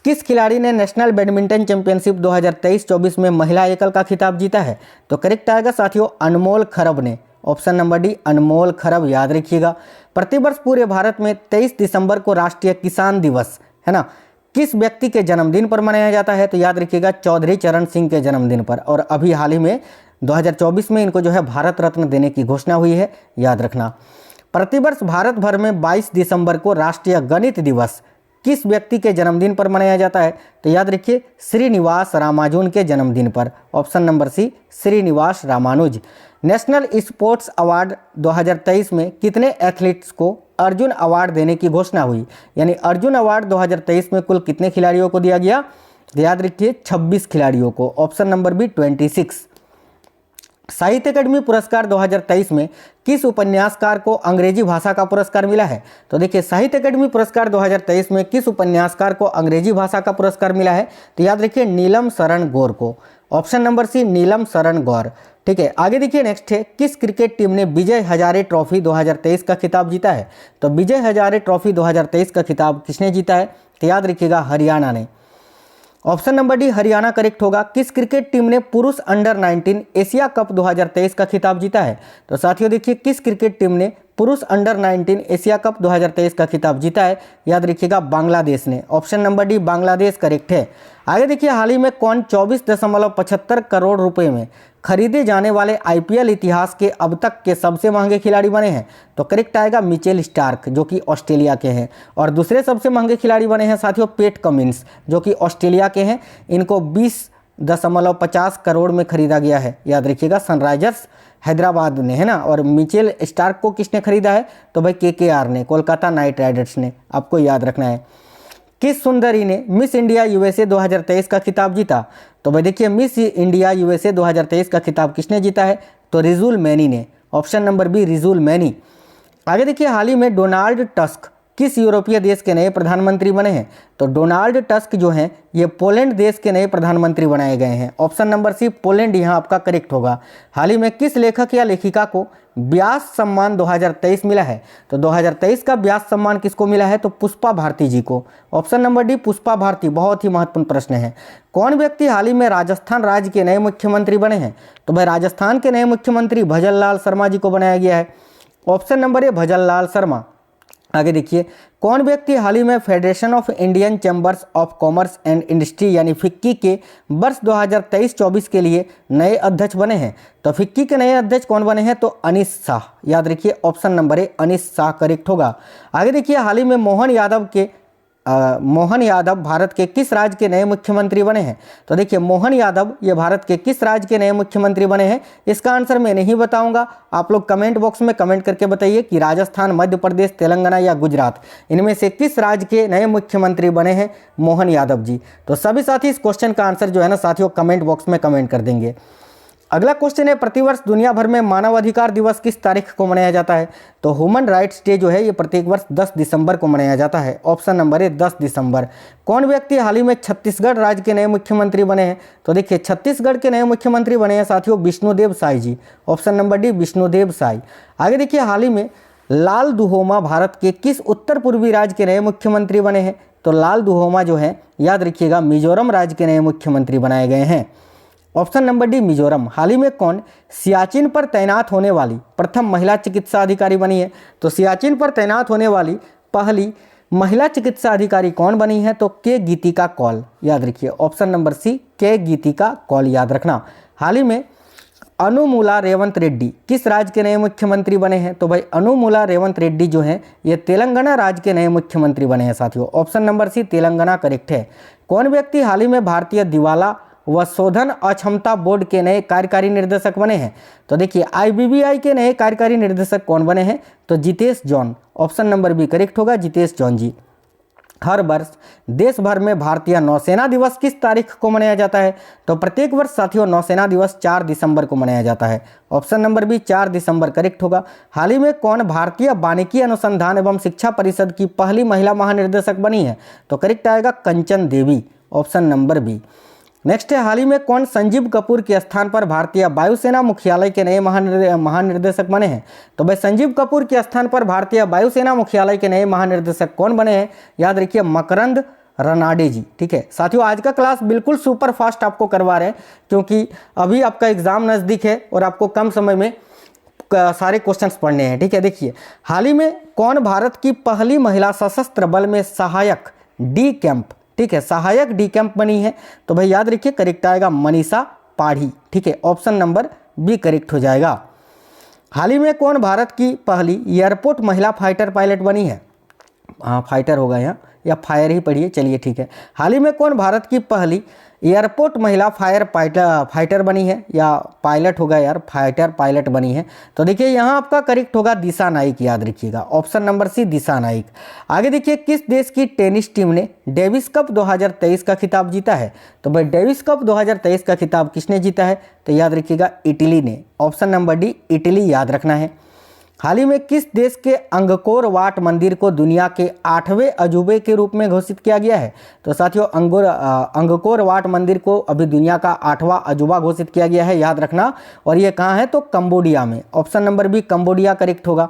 किस खिलाड़ी ने नेशनल बैडमिंटन चैंपियनशिप 2023-24 में महिला एकल का खिताब जीता है? तो करेक्ट आएगा साथियों अनमोल खरब ने। ऑप्शन नंबर डी अनमोल खरब याद रखिएगा। प्रतिवर्ष पूरे भारत में 23 दिसंबर को राष्ट्रीय किसान दिवस है ना किस व्यक्ति के जन्मदिन पर मनाया जाता है? तो याद रखिएगा चौधरी चरण सिंह के जन्मदिन पर। और अभी हाल ही में 2024 में इनको जो है भारत रत्न देने की घोषणा हुई है, याद रखना। प्रतिवर्ष भारत भर में 22 दिसंबर को राष्ट्रीय गणित दिवस किस व्यक्ति के जन्मदिन पर मनाया जाता है? तो याद रखिए श्रीनिवास रामानुजन के जन्मदिन पर। Option number C Srinivasa Ramanuja. National sports award 2023 में कितने एथलीट्स को अर्जुन अवार्ड देने की घोषणा हुई? यानी अर्जुन अवार्ड 2023 में कुल कितने खिलाड़ियों को दिया गया? तो याद रखिए 26 खिलाड़ियों को। Option number B 26। साहित्य अकादमी पुरस्कार 2023 में किस उपन्यासकार को अंग्रेजी भाषा का पुरस्कार मिला है? तो देखिए साहित्य अकादमी पुरस्कार 2023 में किस उपन्यासकार को अंग्रेजी भाषा का पुरस्कार मिला है? तो याद रखिए नीलम शरण गौर को। ऑप्शन नंबर सी नीलम शरण गौर। ठीक है, आगे देखिए नेक्स्ट है, किस क्रिकेट टीम ने विजय हजारे ट्रॉफी 2023 का खिताब जीता है? तो विजय हजारे ट्रॉफी 2023 का खिताब किसने जीता है? तो याद रखिएगा हरियाणा ने। Option number D Haryana correct होगा। किस क्रिकेट टीम ने पुरुष अंडर 19 एशिया कप 2023 का खिताब जीता है? तो साथियों देखिए किस क्रिकेट टीम ने पुरुष अंडर 19 एशिया कप 2023 का खिताब जीता है? याद रखिएगा बांग्लादेश ने। Option number D Bangladesh correct है। आगे देखिए, हाल ही में कौन 24.75 करोड़ रुपए में खरीदे जाने वाले आईपीएल इतिहास के अब तक के सबसे महंगे खिलाड़ी बने हैं? तो करेक्ट आएगा मिचेल स्टार्क जो कि ऑस्ट्रेलिया के हैं। और दूसरे सबसे महंगे खिलाड़ी बने हैं साथियों पैट कमिंस जो कि ऑस्ट्रेलिया के हैं। इनको 20 $1.50 करोड़ में खरीदा गया है, याद रखिएगा, सनराइजर्स हैदराबाद ने, है ना। और मिचेल स्टार्क को किसने खरीदा है, तो भाई केकेआर ने, कोलकाता नाइट राइडर्स ने, आपको याद रखना है। किस सुंदरी ने मिस इंडिया यूएसए 2023 का खिताब जीता, तो भाई देखिए मिस इंडिया यूएसए 2023 का खिताब किसने जीता है, तो रिजुल मैनी ने, option number B Rijul Maini. आगे देखिए, हाल ही में डोनाल्ड टस्क किस यूरोपीय देश के नए प्रधानमंत्री बने हैं, तो डोनाल्ड टस्क जो हैं ये पोलैंड देश के नए प्रधानमंत्री बनाए गए हैं, ऑप्शन नंबर सी पोलैंड यहाँ आपका करेक्ट होगा। हाल ही में किस लेखक या लेखिका को व्यास सम्मान 2023 मिला है, तो 2023 का व्यास सम्मान किसको मिला है, तो पुष्पा भारती जी को, option number D Pushpa Bharti. बहुत ही महत्वपूर्ण प्रश्न है। कौन व्यक्ति हाल ही में राजस्थान राज्य के नए मुख्यमंत्री बने हैं, तो भाई राजस्थान के नए मुख्यमंत्री भजन लाल शर्मा जी को बनाया गया है, ऑप्शन नंबर ए भजन लाल शर्मा। आगे देखिए, कौन व्यक्ति हाल ही में federation of Indian chambers of commerce and industry यानी फिक्की के वर्ष 2023-24 के लिए नए अध्यक्ष बने हैं, तो फिक्की के नए अध्यक्ष कौन बने हैं, तो अनीस शाह, याद रखिए, option number A Anees Shah correct होगा। आगे देखिए, हाल ही में मोहन यादव भारत के किस राज्य के नए मुख्यमंत्री बने हैं, तो देखिए मोहन यादव ये भारत के किस राज्य के नए मुख्यमंत्री बने हैं, इसका आंसर मैं नहीं बताऊंगा, आप लोग कमेंट बॉक्स में कमेंट करके बताइए कि राजस्थान, मध्य प्रदेश, तेलंगाना या गुजरात, इनमें से किस राज्य के नए मुख्यमंत्री बने हैं मोहन यादव जी। तो सभी साथी इस क्वेश्चन का आंसर जो है ना साथियों कमेंट बॉक्स में कमेंट कर देंगे। अगला क्वेश्चन है, प्रतिवर्ष दुनिया भर में मानवाधिकार दिवस किस तारीख को मनाया जाता है, तो ह्यूमन राइट्स डे जो है ये प्रत्येक वर्ष 10 दिसंबर को मनाया जाता है, ऑप्शन नंबर है 10 दिसंबर। कौन व्यक्ति हाल ही में छत्तीसगढ़ राज्य के नए मुख्यमंत्री बने हैं, तो देखिए छत्तीसगढ़ के नए मुख्यमंत्री बने हैं साथियों Vishnudeo Sai ji, option number D Vishnudeo Sai. आगे देखिए, हाल ही में लाल दुहोमा भारत के किस उत्तर पूर्वी राज्य के नए मुख्यमंत्री बने हैं, तो लाल दुहोमा जो है याद रखिएगा मिजोरम राज्य के नए मुख्यमंत्री बनाए गए हैं, ऑप्शन नंबर डी मिजोरम। हाल ही में कौन सियाचिन पर तैनात होने वाली प्रथम महिला चिकित्सा अधिकारी बनी है, तो सियाचिन पर तैनात होने वाली पहली महिला चिकित्सा अधिकारी कौन बनी है, तो के गीतिका कौल, याद रखिए, ऑप्शन नंबर सी के गीतिका कौल याद रखना। हाल ही में अनुमुला रेवंत रेड्डी किस राज्य के नए मुख्यमंत्री बने हैं, तो भाई अनुमुला रेवंत रेड्डी जो हैं ये तेलंगाना राज्य के नए मुख्यमंत्री बने हैं साथियों, option number C Telangana correct है। कौन व्यक्ति हाल ही में भारतीय दिवाला व शोधन अक्षमता बोर्ड के नए कार्यकारी निर्देशक बने हैं, तो देखिए आईबीबीआई के नए कार्यकारी निर्देशक कौन बने हैं, तो Jitesh John, option number B correct होगा, जितेश जॉन जी। हर वर्ष देश भर में भारतीय नौसेना दिवस किस तारीख को मनाया जाता है, तो प्रत्येक वर्ष साथियों नौसेना दिवस 4 दिसंबर को मनाया जाता है, ऑप्शन नंबर बी 4 दिसंबर करेक्ट होगा। हाल ही में कौन भारतीय वानिकी अनुसंधान एवं शिक्षा परिषद की पहली महिला महानिर्देशक बनी है, तो करेक्ट आएगा Kanchan Devi, option number B. Next है, हाल ही में कौन संजीव कपूर के स्थान पर भारतीय वायुसेना मुख्यालय के नए महानिर्देशक बने हैं, तो भाई संजीव कपूर के स्थान पर भारतीय वायुसेना मुख्यालय के नए महानिर्देशक कौन बने हैं, याद रखिए मकरंद रनाडे जी। ठीक है साथियों, आज का क्लास बिल्कुल सुपर फास्ट आपको करवा रहे हैं क्योंकि अभी आपका एग्जाम नज़दीक है और आपको कम समय में सारे क्वेश्चंस पढ़ने हैं। ठीक है, देखिए हाल ही में कौन भारत की पहली महिला सशस्त्र बल में सहायक डी कैंप, ठीक है सहायक डी कैंप बनी है, तो भाई याद रखिए करेक्ट आएगा मनीषा पाढ़ी। ठीक है, ऑप्शन नंबर बी करेक्ट हो जाएगा। हाल ही में कौन भारत की पहली एयरपोर्ट महिला फाइटर पायलट बनी है, हाँ फाइटर होगा यहाँ या फायर ही पढ़िए, चलिए ठीक है। हाल ही में कौन भारत की पहली एयरपोर्ट महिला फाइटर बनी है या पायलट होगा यार, फाइटर पायलट बनी है, तो देखिए यहाँ आपका करेक्ट होगा दिशा नाइक, याद रखिएगा ऑप्शन नंबर सी दिशा नाइक। आगे देखिए, किस देश की टेनिस टीम ने डेविस कप 2023 का खिताब जीता है, तो भाई डेविस कप 2023 का खिताब किसने जीता है, तो याद रखिएगा इटली ने, ऑप्शन नंबर डी इटली याद रखना है। हाल ही में किस देश के अंगकोर वाट मंदिर को दुनिया के 8वें अजूबे के रूप में घोषित किया गया है, तो साथियों अंगकोर वाट मंदिर को अभी दुनिया का 8वां अजूबा घोषित किया गया है, याद रखना। और ये कहाँ है, तो कंबोडिया में, option number B Cambodia correct होगा।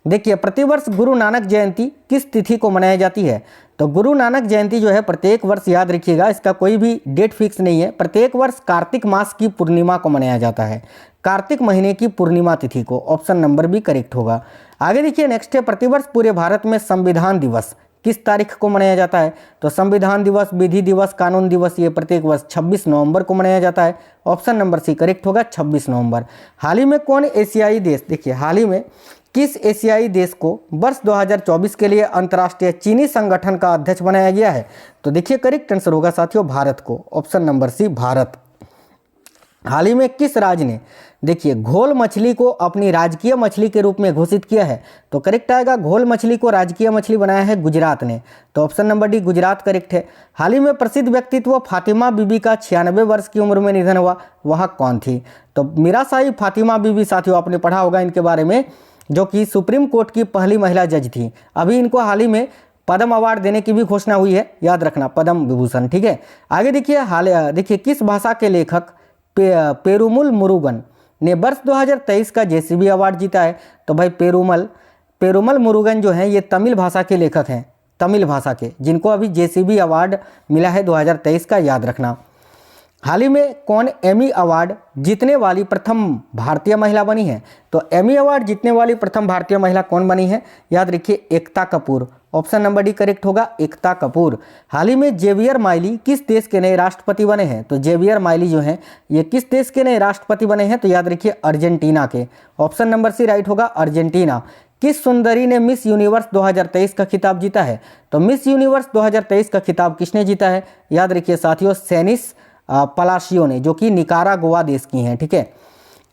देखिए प्रतिवर्ष गुरु नानक जयंती किस तिथि को मनाई जाती है, तो गुरु नानक जयंती जो है प्रत्येक वर्ष, याद रखिएगा इसका कोई भी डेट फिक्स नहीं है, प्रत्येक वर्ष कार्तिक मास की पूर्णिमा को मनाया जाता है, कार्तिक महीने की पूर्णिमा तिथि को, ऑप्शन नंबर बी करेक्ट होगा। आगे देखिए नेक्स्ट है, प्रतिवर्ष पूरे भारत में संविधान दिवस किस तारीख को मनाया जाता है, तो संविधान दिवस, विधि दिवस, कानून दिवस ये प्रत्येक वर्ष 26 नवंबर को मनाया जाता है, ऑप्शन नंबर सी करेक्ट होगा 26 नवंबर। हाल ही में कौन एशियाई देश, देखिए हाल ही में किस एशियाई देश को वर्ष 2024 के लिए अंतर्राष्ट्रीय चीनी संगठन का अध्यक्ष बनाया गया है? तो देखिए करेक्ट आंसर होगा साथियों भारत को, ऑप्शन नंबर सी भारत। हाल ही में किस राज्य ने देखिए घोल मछली को अपनी राजकीय मछली के रूप में घोषित किया है? तो करेक्ट आएगा, घोल मछली को राजकीय मछली बनाया है गुजरात ने, तो option number D Gujarat correct है। हाल ही में प्रसिद्ध व्यक्तित्व फातिमा बीबी का 96 वर्ष की उम्र में निधन हुआ, वह कौन थी? तो मीरासाई फातिमा बीबी साथियों आपने पढ़ा होगा इनके बारे में, जो कि सुप्रीम कोर्ट की पहली महिला जज थी। अभी इनको हाल ही में पद्म अवार्ड देने की भी घोषणा हुई है, याद रखना पद्म विभूषण, ठीक है। आगे देखिए किस भाषा के लेखक पेरुमल मुरुगन ने वर्ष 2023 का जेसीबी अवार्ड जीता है? तो भाई पेरुमल मुरुगन जो हैं ये तमिल भाषा के लेखक हैं, तमिल भाषा के, जिनको अभी जेसीबी अवार्ड मिला है 2023 का, याद रखना। हाल ही में कौन एमी अवार्ड जीतने वाली प्रथम भारतीय महिला बनी है? तो एमी अवार्ड जीतने वाली प्रथम भारतीय महिला कौन बनी है? याद रखिए Ekta Kapoor, option number D correct होगा, एकता कपूर। हाल ही में जेवियर माइली किस देश के नए राष्ट्रपति बने हैं? तो जेवियर माइली जो हैं ये किस देश के नए राष्ट्रपति बने हैं? तो याद रखिए अर्जेंटीना के, ऑप्शन नंबर सी राइट होगा अर्जेंटीना। किस सुंदरी ने मिस यूनिवर्स 2023 का खिताब जीता है? तो मिस यूनिवर्स 2023 का खिताब किसने जीता है? याद रखिए साथियों सेनिस पलाशियो ने, जो कि निकारागुआ देश की हैं, ठीक है।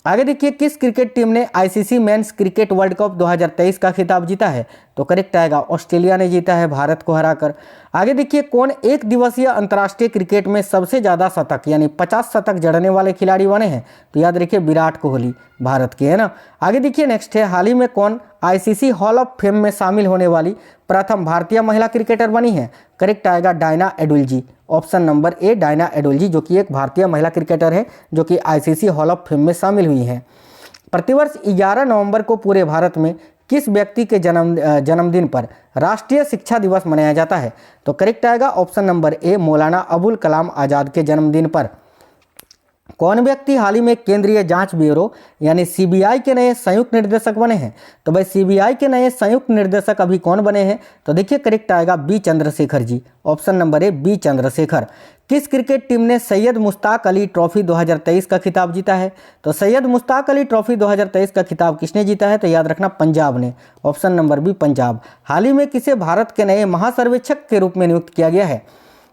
आगे देखिए किस क्रिकेट टीम ने ICC men's cricket world cup 2023 का खिताब जीता है? तो करेक्ट आएगा ऑस्ट्रेलिया ने जीता है भारत को हराकर। आगे देखिए कौन एक दिवसीय अंतर्राष्ट्रीय क्रिकेट में सबसे ज़्यादा शतक यानी 50 शतक जड़ने वाले खिलाड़ी बने हैं? तो याद रखिए विराट कोहली भारत के, है ना। आगे देखिए नेक्स्ट है, हाल ही में कौन आईसीसी हॉल ऑफ फेम में शामिल होने वाली प्रथम भारतीय महिला क्रिकेटर बनी है? करेक्ट आएगा डायना एडुल्जी, ऑप्शन नंबर ए डायना एडुल्जी, जो कि एक भारतीय महिला क्रिकेटर है जो कि आईसीसी हॉल ऑफ फेम में शामिल हुई हैं। प्रतिवर्ष 11 नवंबर को पूरे भारत में किस व्यक्ति के जन्मदिन पर राष्ट्रीय शिक्षा दिवस मनाया जाता है? तो करेक्ट आएगा ऑप्शन नंबर ए मौलाना अबुल कलाम आज़ाद के जन्मदिन पर। कौन व्यक्ति हाल ही में केंद्रीय जांच ब्यूरो यानी सीबीआई के नए संयुक्त निर्देशक बने हैं? तो भाई सीबीआई के नए संयुक्त निर्देशक अभी कौन बने हैं? तो देखिए करेक्ट आएगा B Chandrashekhar ji, option number A B Chandrashekhar. किस क्रिकेट टीम ने सैयद मुश्ताक अली ट्रॉफी 2023 का खिताब जीता है? तो सैयद मुश्ताक अली ट्रॉफी 2023 का खिताब किसने जीता है? तो याद रखना पंजाब ने, ऑप्शन नंबर बी पंजाब। हाल ही में किसे भारत के नए महासर्वेक्षक के रूप में नियुक्त किया गया है?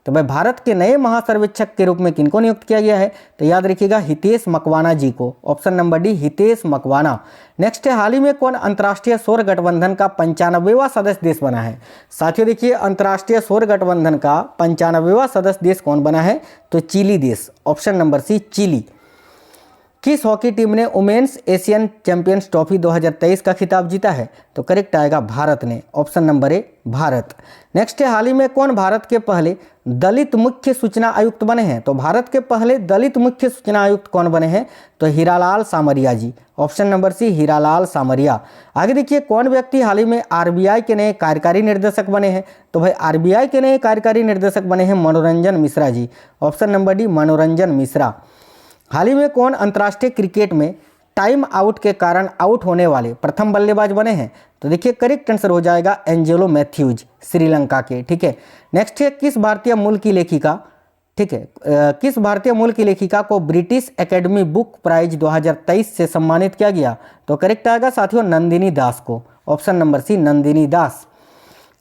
तो भाई भारत के नए महासर्वेक्षक के रूप में किनको नियुक्त किया गया है? तो याद रखिएगा हितेश मकवाना जी को, option number D Hitesh Makwana. Next है, हाल ही में कौन अंतर्राष्ट्रीय सौर गठबंधन का 95वां सदस्य देश बना है? साथियों देखिए अंतर्राष्ट्रीय सौर गठबंधन का 95वां सदस्य देश कौन बना है? तो चिली देश, ऑप्शन नंबर सी चिली। किस हॉकी टीम ने वुमेन्स एशियन चैंपियंस ट्रॉफी 2023 का खिताब जीता है? तो करेक्ट आएगा भारत ने, ऑप्शन नंबर ए भारत। नेक्स्ट है, हाल ही में कौन भारत के पहले दलित मुख्य सूचना आयुक्त बने हैं? तो भारत के पहले दलित मुख्य सूचना आयुक्त कौन बने हैं? तो हीरालाल सामरिया जी, ऑप्शन नंबर सी हीरालाल सामरिया। आगे देखिए कौन व्यक्ति हाल ही में आरबीआई के नए कार्यकारी निर्देशक बने हैं? तो भाई आरबीआई के नए कार्यकारी निर्देशक बने हैं मनोरंजन Mishra ji, option number D मनोरंजन मिश्रा। हाल ही में कौन अंतर्राष्ट्रीय क्रिकेट में टाइम आउट के कारण आउट होने वाले प्रथम बल्लेबाज बने हैं? तो देखिए करेक्ट आंसर हो जाएगा एंजेलो मैथ्यूज, श्रीलंका के, ठीक है। नेक्स्ट है, किस भारतीय मूल की लेखिका, ठीक है, किस भारतीय मूल की लेखिका को ब्रिटिश एकेडमी बुक प्राइज 2023 से सम्मानित किया गया? तो करेक्ट आएगा साथियों नंदिनी दास को, ऑप्शन नंबर सी नंदिनी दास।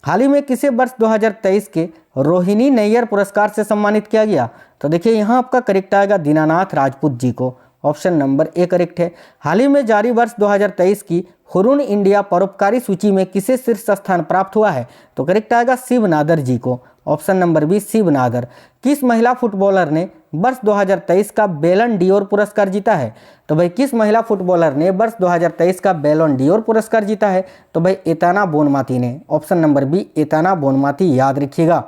हाल ही में किसे वर्ष 2023 के रोहिणी नैयर पुरस्कार से सम्मानित किया गया? तो देखिए यहाँ आपका करेक्ट आएगा दीनानाथ राजपूत जी को, ऑप्शन नंबर ए करेक्ट है। हाल ही में जारी वर्ष 2023 की हुरून इंडिया परोपकारी सूची में किसे शीर्ष स्थान प्राप्त हुआ है? तो करेक्ट आएगा शिव नादर जी को, option number B Shiv Nadar. किस महिला फुटबॉलर ने वर्ष 2023 का बैलन डियोर पुरस्कार जीता है? तो भाई किस महिला फुटबॉलर ने वर्ष 2023 का बैलन डियोर पुरस्कार जीता है? तो भाई एताना बोनमाती ने, option number B Aitana Bonmati, याद रखिएगा।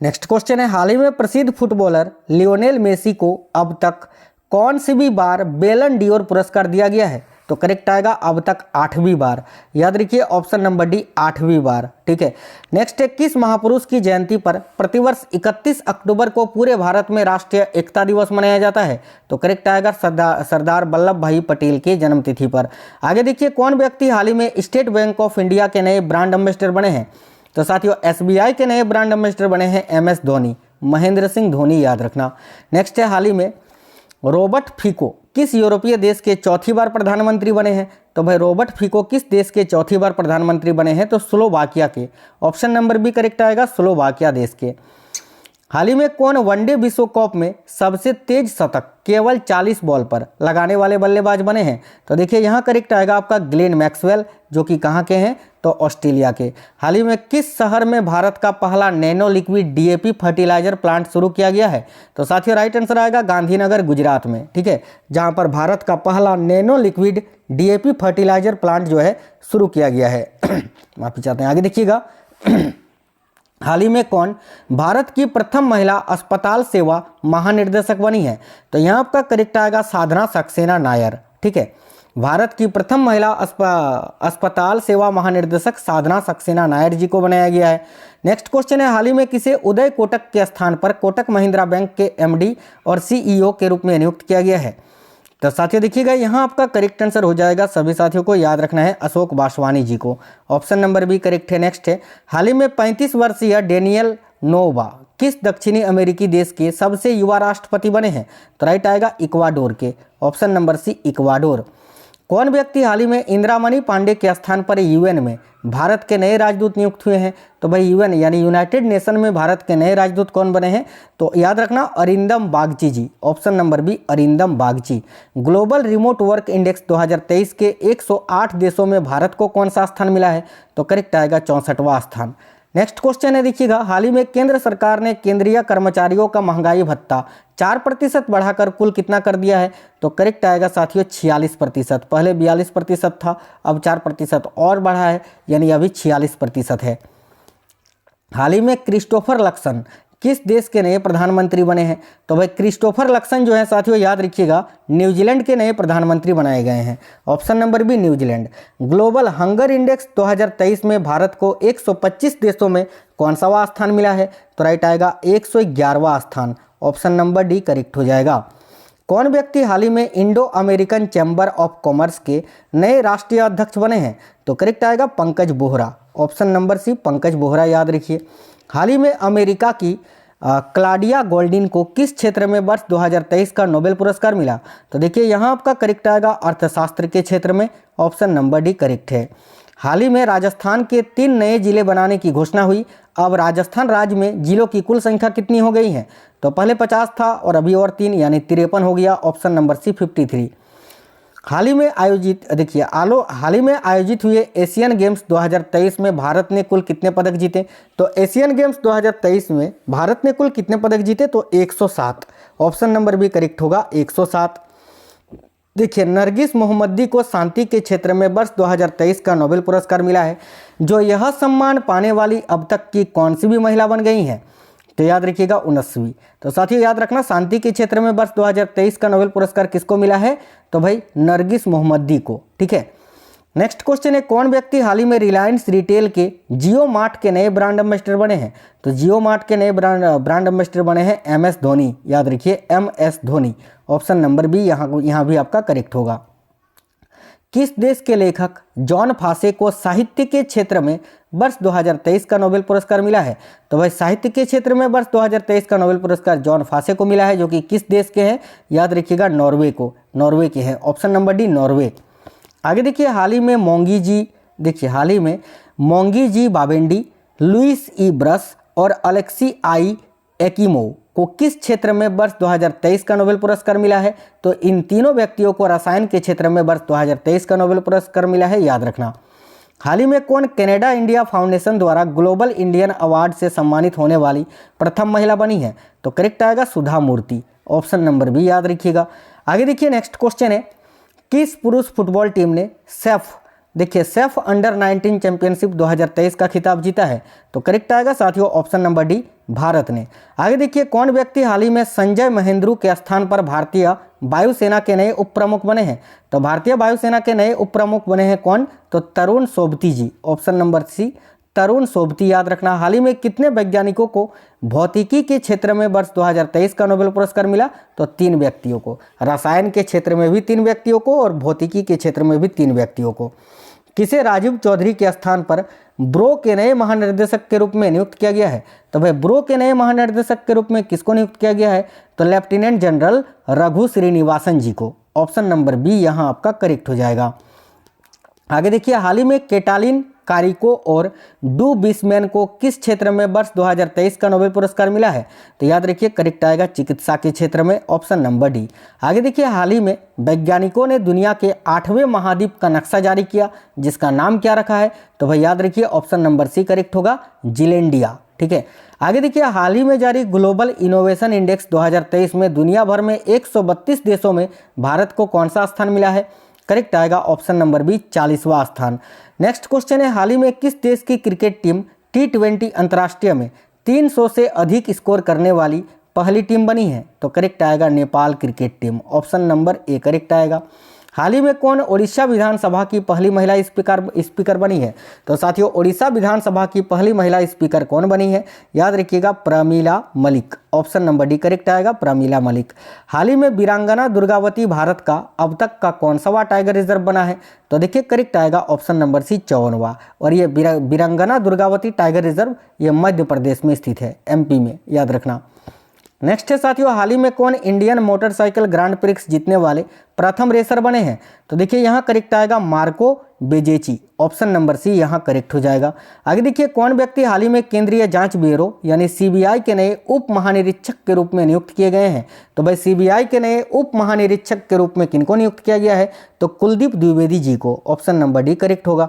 नेक्स्ट क्वेश्चन है, हाल ही में प्रसिद्ध फुटबॉलर लियोनेल मेसी को अब तक कौन सी भी बार बैलन डियोर पुरस्कार दिया गया है? तो करेक्ट आएगा अब तक 8वीं बार, याद रखिए ऑप्शन नंबर डी 8वीं बार, ठीक है। नेक्स्ट है, किस महापुरुष की जयंती पर प्रतिवर्ष 31 अक्टूबर को पूरे भारत में राष्ट्रीय एकता दिवस मनाया जाता है? तो करेक्ट आएगा सरदार वल्लभ भाई पटेल की जन्मतिथि पर। आगे देखिए कौन व्यक्ति हाल ही में स्टेट बैंक ऑफ इंडिया के नए ब्रांड एम्बेसडर बने हैं? तो साथियों एसबीआई के नए ब्रांड एम्बेसडर बने हैं एमएस धोनी, महेंद्र सिंह धोनी, याद रखना। नेक्स्ट है, हाल ही में रॉबर्ट फीको किस यूरोपीय देश के चौथी बार प्रधानमंत्री बने हैं? तो भाई रॉबर्ट फिको किस देश के चौथी बार प्रधानमंत्री बने हैं? तो स्लोवाकिया के। ऑप्शन नंबर बी करेक्ट आएगा, स्लोवाकिया देश के। हाल ही में कौन वनडे विश्व कप में सबसे तेज शतक केवल 40 बॉल पर लगाने वाले बल्लेबाज बने हैं? तो देखिए यहाँ करेक्ट आएगा आपका ग्लेन मैक्सवेल, जो कि कहाँ के हैं? तो ऑस्ट्रेलिया के। हाल ही में किस शहर में भारत का पहला nano liquid DAP fertiliser plant शुरू किया गया है? तो साथियों राइट आंसर आएगा गांधीनगर, गुजरात में। ठीक है, जहाँ पर भारत का पहला nano liquid DAP fertiliser plant जो है शुरू किया गया है। माफी चाहते हैं। आगे देखिएगा, हाल ही में कौन भारत की प्रथम महिला अस्पताल सेवा महानिर्देशक बनी है? तो यहाँ आपका करेक्ट आएगा साधना सक्सेना नायर। ठीक है, भारत की प्रथम महिला अस्पताल सेवा महानिर्देशक साधना सक्सेना नायर जी को बनाया गया है। नेक्स्ट क्वेश्चन है, हाल ही में किसे उदय कोटक के स्थान पर कोटक महिंद्रा बैंक के एमडी और सीईओ के रूप में नियुक्त किया गया है? तो साथियों देखिएगा यहाँ आपका करेक्ट आंसर हो जाएगा, सभी साथियों को याद रखना है, अशोक वासवानी जी को। ऑप्शन नंबर बी करेक्ट है। नेक्स्ट है, हाल ही में 35 वर्षीय डेनियल नोवा किस दक्षिणी अमेरिकी देश के सबसे युवा राष्ट्रपति बने हैं? तो राइट आएगा इक्वाडोर के। Option number C Ecuador. कौन व्यक्ति हाल ही में इंदिरामणि पांडे के स्थान पर यूएन में भारत के नए राजदूत नियुक्त हुए हैं? तो भाई यूएन यानी यूनाइटेड नेशन में भारत के नए राजदूत कौन बने हैं? तो याद रखना Arindam Bagchi ji. Option number B Arindam Bagchi. Global remote work index 2023 के 108 देशों में भारत को कौन सा स्थान मिला है? तो करेक्ट आएगा 64वां स्थान। नेक्स्ट क्वेश्चन है, देखिएगा, हाल ही में केंद्र सरकार ने केंद्रीय कर्मचारियों का महंगाई भत्ता 4% बढ़ाकर कुल कितना कर दिया है? तो करेक्ट आएगा साथियों 46%। पहले 42% था, अब 4% और बढ़ा है, यानी अभी 46% है। हाल ही में क्रिस्टोफर लक्सन किस देश के नए प्रधानमंत्री बने हैं? तो भाई क्रिस्टोफर लक्सन जो है साथियों याद रखिएगा न्यूजीलैंड के नए प्रधानमंत्री बनाए गए हैं। Option number B New Zealand. Global hunger index 2023 में भारत को 125 देशों में कौन सा स्थान मिला है? तो राइट आएगा 111वां स्थान। ऑप्शन नंबर डी करेक्ट हो जाएगा। कौन व्यक्ति हाल ही में Indo American chamber of commerce के नए राष्ट्रीय अध्यक्ष बने हैं? तो करेक्ट आएगा Pankaj Bohra. Option number C Pankaj Bohra याद रखिए। हाल ही में अमेरिका की क्लाडिया गोल्डिन को किस क्षेत्र में वर्ष 2023 का नोबेल पुरस्कार मिला? तो देखिए यहाँ आपका करेक्ट आएगा अर्थशास्त्र के क्षेत्र में। ऑप्शन नंबर डी करेक्ट है। हाल ही में राजस्थान के 3 नए जिले बनाने की घोषणा हुई। अब राजस्थान राज्य में जिलों की कुल संख्या कितनी हो गई है? तो पहले 50 था और अभी और 3 यानी 53 हो गया। ऑप्शन नंबर सी 53। हाल ही में आयोजित हुए एशियन गेम्स 2023 में भारत ने कुल कितने पदक जीते? तो एशियन गेम्स 2023 में भारत ने कुल कितने पदक जीते? तो 107। ऑप्शन नंबर बी करेक्ट होगा 107। देखिए नरगिस मोहम्मदी को शांति के क्षेत्र में वर्ष 2023 का नोबेल पुरस्कार मिला है। जो यह सम्मान पाने वाली अब तक की कौन सी भी महिला बन गई हैं? तो याद रखिएगा 19वीं। तो साथियों याद रखना शांति के क्षेत्र में वर्ष 2023 का नोबेल पुरस्कार किसको मिला है? तो भाई नरगिस मोहम्मदी को। ठीक है, नेक्स्ट क्वेश्चन है, कौन व्यक्ति हाल ही में रिलायंस रिटेल के जियो मार्ट के नए ब्रांड एम्बेसडर बने हैं? तो जियो मार्ट के नए ब्रांड एम्बेसडर बने हैं MS धोनी। याद रखिए MS Dhoni. Option number B यहाँ भी आपका करेक्ट होगा। किस देश के लेखक जॉन फासे को साहित्य के क्षेत्र में वर्ष 2023 का नोबेल पुरस्कार मिला है? तो भाई साहित्य के क्षेत्र में वर्ष 2023 का नोबेल पुरस्कार जॉन फासे को मिला है, जो कि किस देश के हैं? याद रखिएगा नॉर्वे के हैं। Option number D Norway. आगे देखिए, हाल ही में मोंगी जी बाबेंडी, लुइस ई ब्रस और अलेक्सी आई एकिमोव को किस क्षेत्र में वर्ष 2023 का नोबेल पुरस्कार मिला है? तो इन तीनों व्यक्तियों को रसायन के क्षेत्र में वर्ष 2023 का नोबेल पुरस्कार मिला है, याद रखना। हाल ही में कौन कनाडा इंडिया फाउंडेशन द्वारा ग्लोबल इंडियन अवार्ड से सम्मानित होने वाली प्रथम महिला बनी है? तो करेक्ट आएगा सुधा मूर्ति। ऑप्शन नंबर बी याद रखिएगा। आगे देखिए नेक्स्ट क्वेश्चन है, किस पुरुष फुटबॉल टीम ने सेफ अंडर 19 चैंपियनशिप 2023 का खिताब जीता है? तो करेक्ट आएगा साथियों ऑप्शन नंबर डी भारत ने। आगे देखिए, कौन व्यक्ति हाल ही में संजय महेंद्रू के स्थान पर भारतीय वायुसेना के नए उप प्रमुख बने हैं? तो भारतीय वायुसेना के नए उप प्रमुख बने हैं कौन? तो तरुण सोबती जी। ऑप्शन नंबर सी तरुण सोबती याद रखना। हाल ही में कितने वैज्ञानिकों को भौतिकी के क्षेत्र में वर्ष 2023 का नोबेल पुरस्कार मिला? तो 3 व्यक्तियों को। रसायन के क्षेत्र में भी 3 व्यक्तियों को और भौतिकी के क्षेत्र में भी 3 व्यक्तियों को। किसे राजीव चौधरी के स्थान पर ब्रो के नए महानिर्देशक के रूप में नियुक्त किया गया है? तो भाई ब्रो के नए महानिर्देशक के रूप में किसको नियुक्त किया गया है? तो लेफ्टिनेंट जनरल रघु श्रीनिवासन जी को। ऑप्शन नंबर बी यहाँ आपका करेक्ट हो जाएगा। आगे देखिए, हाल ही में केटालिन कारिको और डू बिस्मैन को किस क्षेत्र में वर्ष 2023 का नोबेल पुरस्कार मिला है? तो याद रखिए करेक्ट आएगा चिकित्सा के क्षेत्र में, ऑप्शन नंबर डी। आगे देखिए, हाल ही में वैज्ञानिकों ने दुनिया के 8वें महाद्वीप का नक्शा जारी किया, जिसका नाम क्या रखा है? तो भाई याद रखिए ऑप्शन नंबर सी करेक्ट होगा, जिलेंडिया। ठीक है, आगे देखिए, हाल ही में जारी ग्लोबल इनोवेशन इंडेक्स 2023 में दुनिया भर में 132 देशों में भारत को कौन सा स्थान मिला है? करेक्ट आएगा ऑप्शन नंबर बी, 40वां स्थान। नेक्स्ट क्वेश्चन है, हाल ही में किस देश की क्रिकेट टीम T20 अंतर्राष्ट्रीय में 300 से अधिक स्कोर करने वाली पहली टीम बनी है? तो करेक्ट आएगा Nepal cricket team, option number A correct आएगा। हाल ही में कौन ओडिशा विधानसभा की पहली महिला स्पीकर बनी है? तो साथियों, ओडिशा विधानसभा की पहली महिला स्पीकर कौन बनी है? याद रखिएगा Pramila Malik, option number D correct आएगा, प्रमीला मलिक। हाल ही में वीरांगना दुर्गावती भारत का अब तक का कौन सा टाइगर रिजर्व बना है? तो देखिए करेक्ट आएगा ऑप्शन नंबर सी, 54वां। और ये वीरांगना दुर्गावती टाइगर रिजर्व ये मध्य प्रदेश में स्थित है, MP में, याद रखना। नेक्स्ट है साथियों, हाल ही में कौन इंडियन मोटरसाइकिल ग्रांड प्रिक्स जीतने वाले प्रथम रेसर बने हैं? तो देखिए यहाँ करेक्ट आएगा मार्को बेजेची, ऑप्शन नंबर सी यहाँ करेक्ट हो जाएगा। आगे देखिए, कौन व्यक्ति हाल ही में केंद्रीय जांच ब्यूरो यानी CBI के नए उप महानिरीक्षक के रूप में नियुक्त किए गए हैं? तो भाई CBI के नए उप महानिरीक्षक के रूप में किनको नियुक्त किया गया है? तो कुलदीप द्विवेदी जी को, ऑप्शन नंबर डी करेक्ट होगा।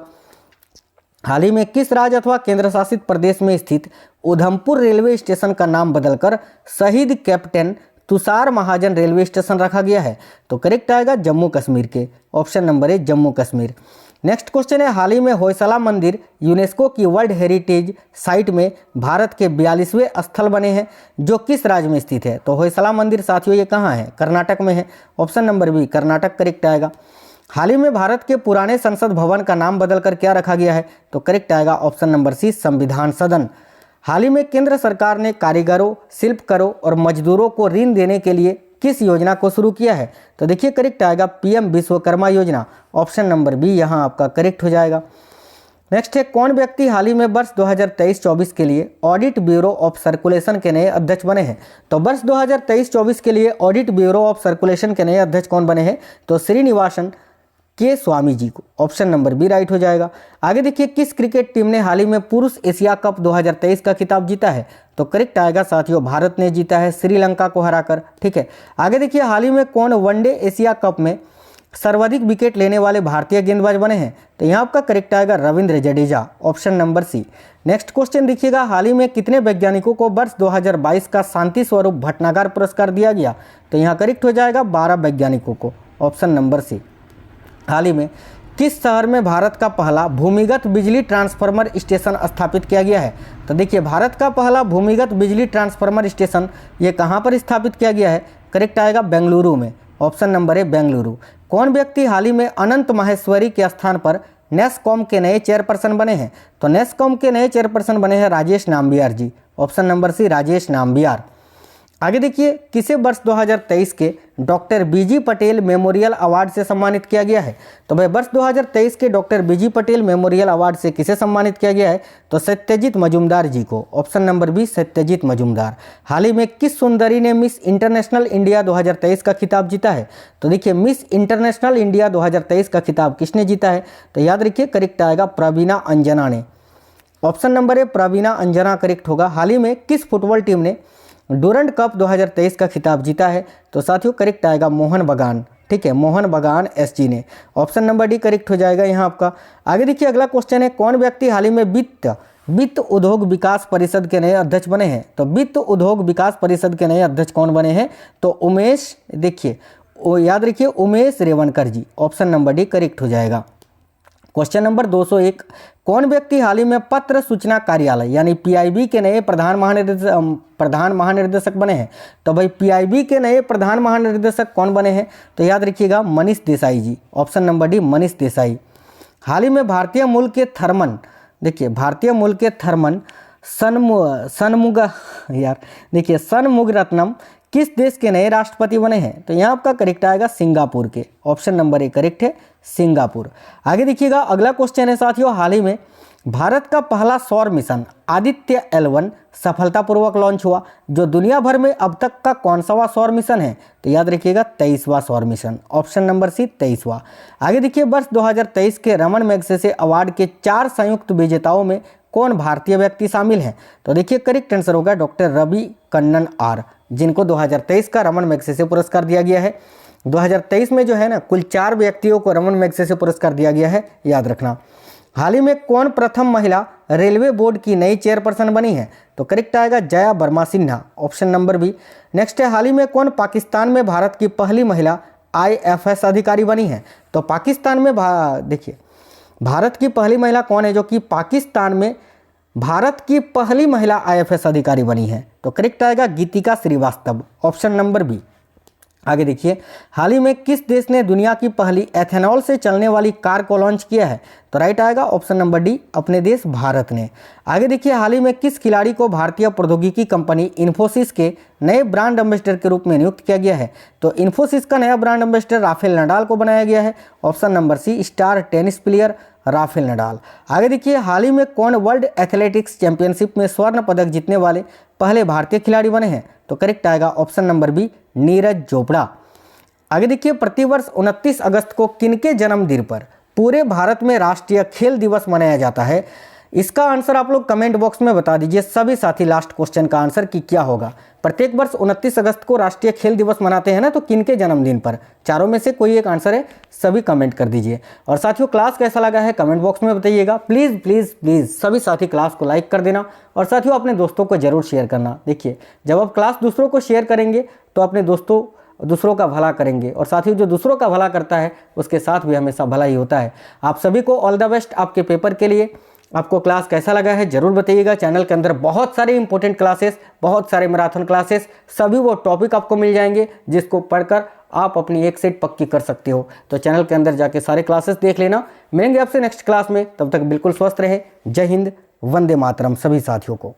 हाल ही में किस राज्य अथवा केंद्र शासित प्रदेश में स्थित उधमपुर रेलवे स्टेशन का नाम बदलकर शहीद कैप्टन तुषार महाजन रेलवे स्टेशन रखा गया है? तो करेक्ट आएगा जम्मू कश्मीर के, ऑप्शन नंबर ए जम्मू कश्मीर। नेक्स्ट क्वेश्चन है, हाल ही में होयसला मंदिर यूनेस्को की वर्ल्ड हेरिटेज साइट में भारत के 42वें स्थल बने हैं, जो किस राज्य में स्थित है? तो होयसला मंदिर साथियों ये कहाँ है? कर्नाटक में है, option number B Karnataka correct आएगा। हाल ही में भारत के पुराने संसद भवन का नाम बदलकर क्या रखा गया है? तो करेक्ट आएगा ऑप्शन नंबर सी संविधान सदन। हाल ही में केंद्र सरकार ने कारीगरों, शिल्पकारों और मजदूरों को ऋण देने के लिए किस योजना को शुरू किया है? तो देखिए करेक्ट आएगा PM विश्वकर्मा योजना, ऑप्शन नंबर बी यहाँ आपका करेक्ट हो जाएगा। नेक्स्ट है, कौन व्यक्ति हाल ही में वर्ष 2023-24 के लिए ऑडिट ब्यूरो ऑफ सर्कुलेशन के नए अध्यक्ष बने हैं? तो वर्ष 2023-24 के लिए ऑडिट ब्यूरो ऑफ सर्कुलेशन के नए अध्यक्ष कौन बने हैं? तो श्रीनिवासन के स्वामी जी को, ऑप्शन नंबर बी राइट हो जाएगा। आगे देखिए, किस क्रिकेट टीम ने हाल ही में पुरुष एशिया कप 2023 का खिताब जीता है? तो करेक्ट आएगा साथियों भारत ने जीता है श्रीलंका को हराकर। ठीक है, आगे देखिए, हाल ही में कौन वनडे एशिया कप में सर्वाधिक विकेट लेने वाले भारतीय गेंदबाज बने हैं? तो यहाँ आपका करेक्ट आएगा Ravindra Jadeja, option number C. Next question देखिएगा, हाल ही में कितने वैज्ञानिकों को वर्ष 2022 का शांति स्वरूप भटनागर पुरस्कार दिया गया? तो यहाँ करेक्ट हो जाएगा 12 वैज्ञानिकों को, ऑप्शन नंबर सी। हाल ही में किस शहर में भारत का पहला भूमिगत बिजली ट्रांसफार्मर स्टेशन स्थापित किया गया है? तो देखिए, भारत का पहला भूमिगत बिजली ट्रांसफार्मर स्टेशन ये कहाँ पर स्थापित किया गया है? करेक्ट आएगा बेंगलुरु में, ऑप्शन नंबर ए बेंगलुरु। कौन व्यक्ति हाल ही में अनंत माहेश्वरी के स्थान पर नेस्कॉम के नए चेयरपर्सन बने हैं? तो नेस्कॉम के नए चेयरपर्सन बने हैं Rajesh Nambiar ji, option number C Rajesh Nambiar. आगे देखिए, किसे वर्ष 2023 के doctor BG Patel memorial award से सम्मानित किया गया है? तो भाई वर्ष 2023 के doctor BG Patel memorial award से किसे सम्मानित किया गया है? तो सत्यजीत मजूमदार जी को, option number B Satyajit Majumdar. हाल ही में किस सुंदरी ने मिस इंटरनेशनल इंडिया 2023 का खिताब जीता है? तो देखिए, मिस इंटरनेशनल इंडिया 2023 का खिताब किसने जीता है? तो याद रखिए करेक्ट आएगा प्रवीणा अंजना ने, option number A Praveena Anjana correct होगा। हाल ही में किस फुटबॉल टीम ने डूरंड कप 2023 का खिताब जीता है? तो साथियों करेक्ट आएगा मोहन बगान। ठीक है, मोहन बगान SG ने, ऑप्शन नंबर डी करेक्ट हो जाएगा यहाँ आपका। आगे देखिए, अगला क्वेश्चन है, कौन व्यक्ति हाल ही में वित्त उद्योग विकास परिषद के नए अध्यक्ष बने हैं? तो वित्त उद्योग विकास परिषद के नए अध्यक्ष कौन बने हैं? तो उमेश, देखिए याद रखिए उमेश रेवनकर जी, ऑप्शन नंबर डी करेक्ट हो जाएगा। क्वेश्चन नंबर 201, कौन व्यक्ति हाल ही में पत्र सूचना कार्यालय यानी PIB के नए प्रधान महानिर्देशक बने हैं? तो भाई PIB के नए प्रधान महानिर्देशक कौन बने हैं? तो याद रखिएगा Manish Desai ji, option number D Manish Desai. हाल ही में भारतीय मूल के थर्मन, देखिए भारतीय मूल के थर्मन षणमुगरत्नम किस देश के नए राष्ट्रपति बने हैं? तो यहाँ आपका करेक्ट आएगा सिंगापुर के, ऑप्शन नंबर ए करेक्ट है सिंगापुर। आगे देखिएगा, अगला क्वेश्चन है साथियों, हाल ही में भारत का पहला सौर मिशन आदित्य L1 सफलतापूर्वक लॉन्च हुआ, जो दुनिया भर में अब तक का कौन-सावा सौर मिशन है? तो याद रखिएगा 23वां सौर मिशन, ऑप्शन नंबर सी 23वां। आगे देखिए, वर्ष 2023 के रमन मैगसेसे अवार्ड के 4 संयुक्त विजेताओं में कौन भारतीय व्यक्ति शामिल हैं? तो देखिए करेक्ट आंसर होगा डॉक्टर रवि कन्नन आर, जिनको 2023 का रमन मैगसेसे पुरस्कार दिया गया है। 2023 में जो है ना, कुल 4 व्यक्तियों को रमन मैगसेसे पुरस्कार दिया गया है, याद रखना। हाल ही में कौन प्रथम महिला रेलवे बोर्ड की नई चेयरपर्सन बनी है? तो करेक्ट आएगा Jaya Verma Sinha, option number B. Next है, हाल ही में कौन पाकिस्तान में भारत की पहली महिला IFS अधिकारी बनी है? तो पाकिस्तान में देखिए, भारत की पहली महिला कौन है जो कि पाकिस्तान में भारत की पहली महिला IFS अधिकारी बनी है? तो करेक्ट आएगा गीतिका श्रीवास्तव, ऑप्शन नंबर बी। आगे देखिए, हाल ही में किस देश ने दुनिया की पहली एथेनॉल से चलने वाली कार को लॉन्च किया है? तो राइट आएगा ऑप्शन नंबर डी, अपने देश भारत ने। आगे देखिए, हाल ही में किस खिलाड़ी को भारतीय प्रौद्योगिकी कंपनी इन्फोसिस के नए ब्रांड एम्बेसडर के रूप में नियुक्त किया गया है? तो इन्फोसिस का नया ब्रांड एम्बेसडर राफेल नडाल को बनाया गया है, option number C, star tennis player Rafael Nadal. आगे देखिए, हाल ही में कौन वर्ल्ड एथलेटिक्स चैंपियनशिप में स्वर्ण पदक जीतने वाले पहले भारतीय खिलाड़ी बने हैं? तो करेक्ट आएगा option number B, Neeraj Chopra. आगे देखिए, प्रतिवर्ष 29 अगस्त को किनके जन्मदिन पर पूरे भारत में राष्ट्रीय खेल दिवस मनाया जाता है? इसका आंसर आप लोग कमेंट बॉक्स में बता दीजिए सभी साथी, लास्ट क्वेश्चन का आंसर कि क्या होगा। प्रत्येक वर्ष 29 अगस्त को राष्ट्रीय खेल दिवस मनाते हैं ना, तो किनके जन्मदिन पर? चारों में से कोई एक आंसर है, सभी कमेंट कर दीजिए। और साथियों, क्लास कैसा लगा है कमेंट बॉक्स में बताइएगा। प्लीज़ प्लीज़ प्लीज़ सभी साथी क्लास को लाइक कर देना, और साथियों अपने दोस्तों को जरूर शेयर करना। देखिए, जब आप क्लास दूसरों को शेयर करेंगे तो अपने दूसरों का भला करेंगे, और साथियों जो दूसरों का भला करता है उसके साथ भी हमेशा भला ही होता है। आप सभी को ऑल द बेस्ट आपके पेपर के लिए। आपको क्लास कैसा लगा है जरूर बताइएगा। चैनल के अंदर बहुत सारे इंपॉर्टेंट क्लासेस, बहुत सारे मैराथन क्लासेस, सभी वो टॉपिक आपको मिल जाएंगे जिसको पढ़कर आप अपनी एक सेट पक्की कर सकते हो। तो चैनल के अंदर जाके सारे क्लासेस देख लेना। मिलेंगे आपसे नेक्स्ट क्लास में, तब तक बिल्कुल स्वस्थ रहे। जय हिंद, वंदे मातरम सभी साथियों को।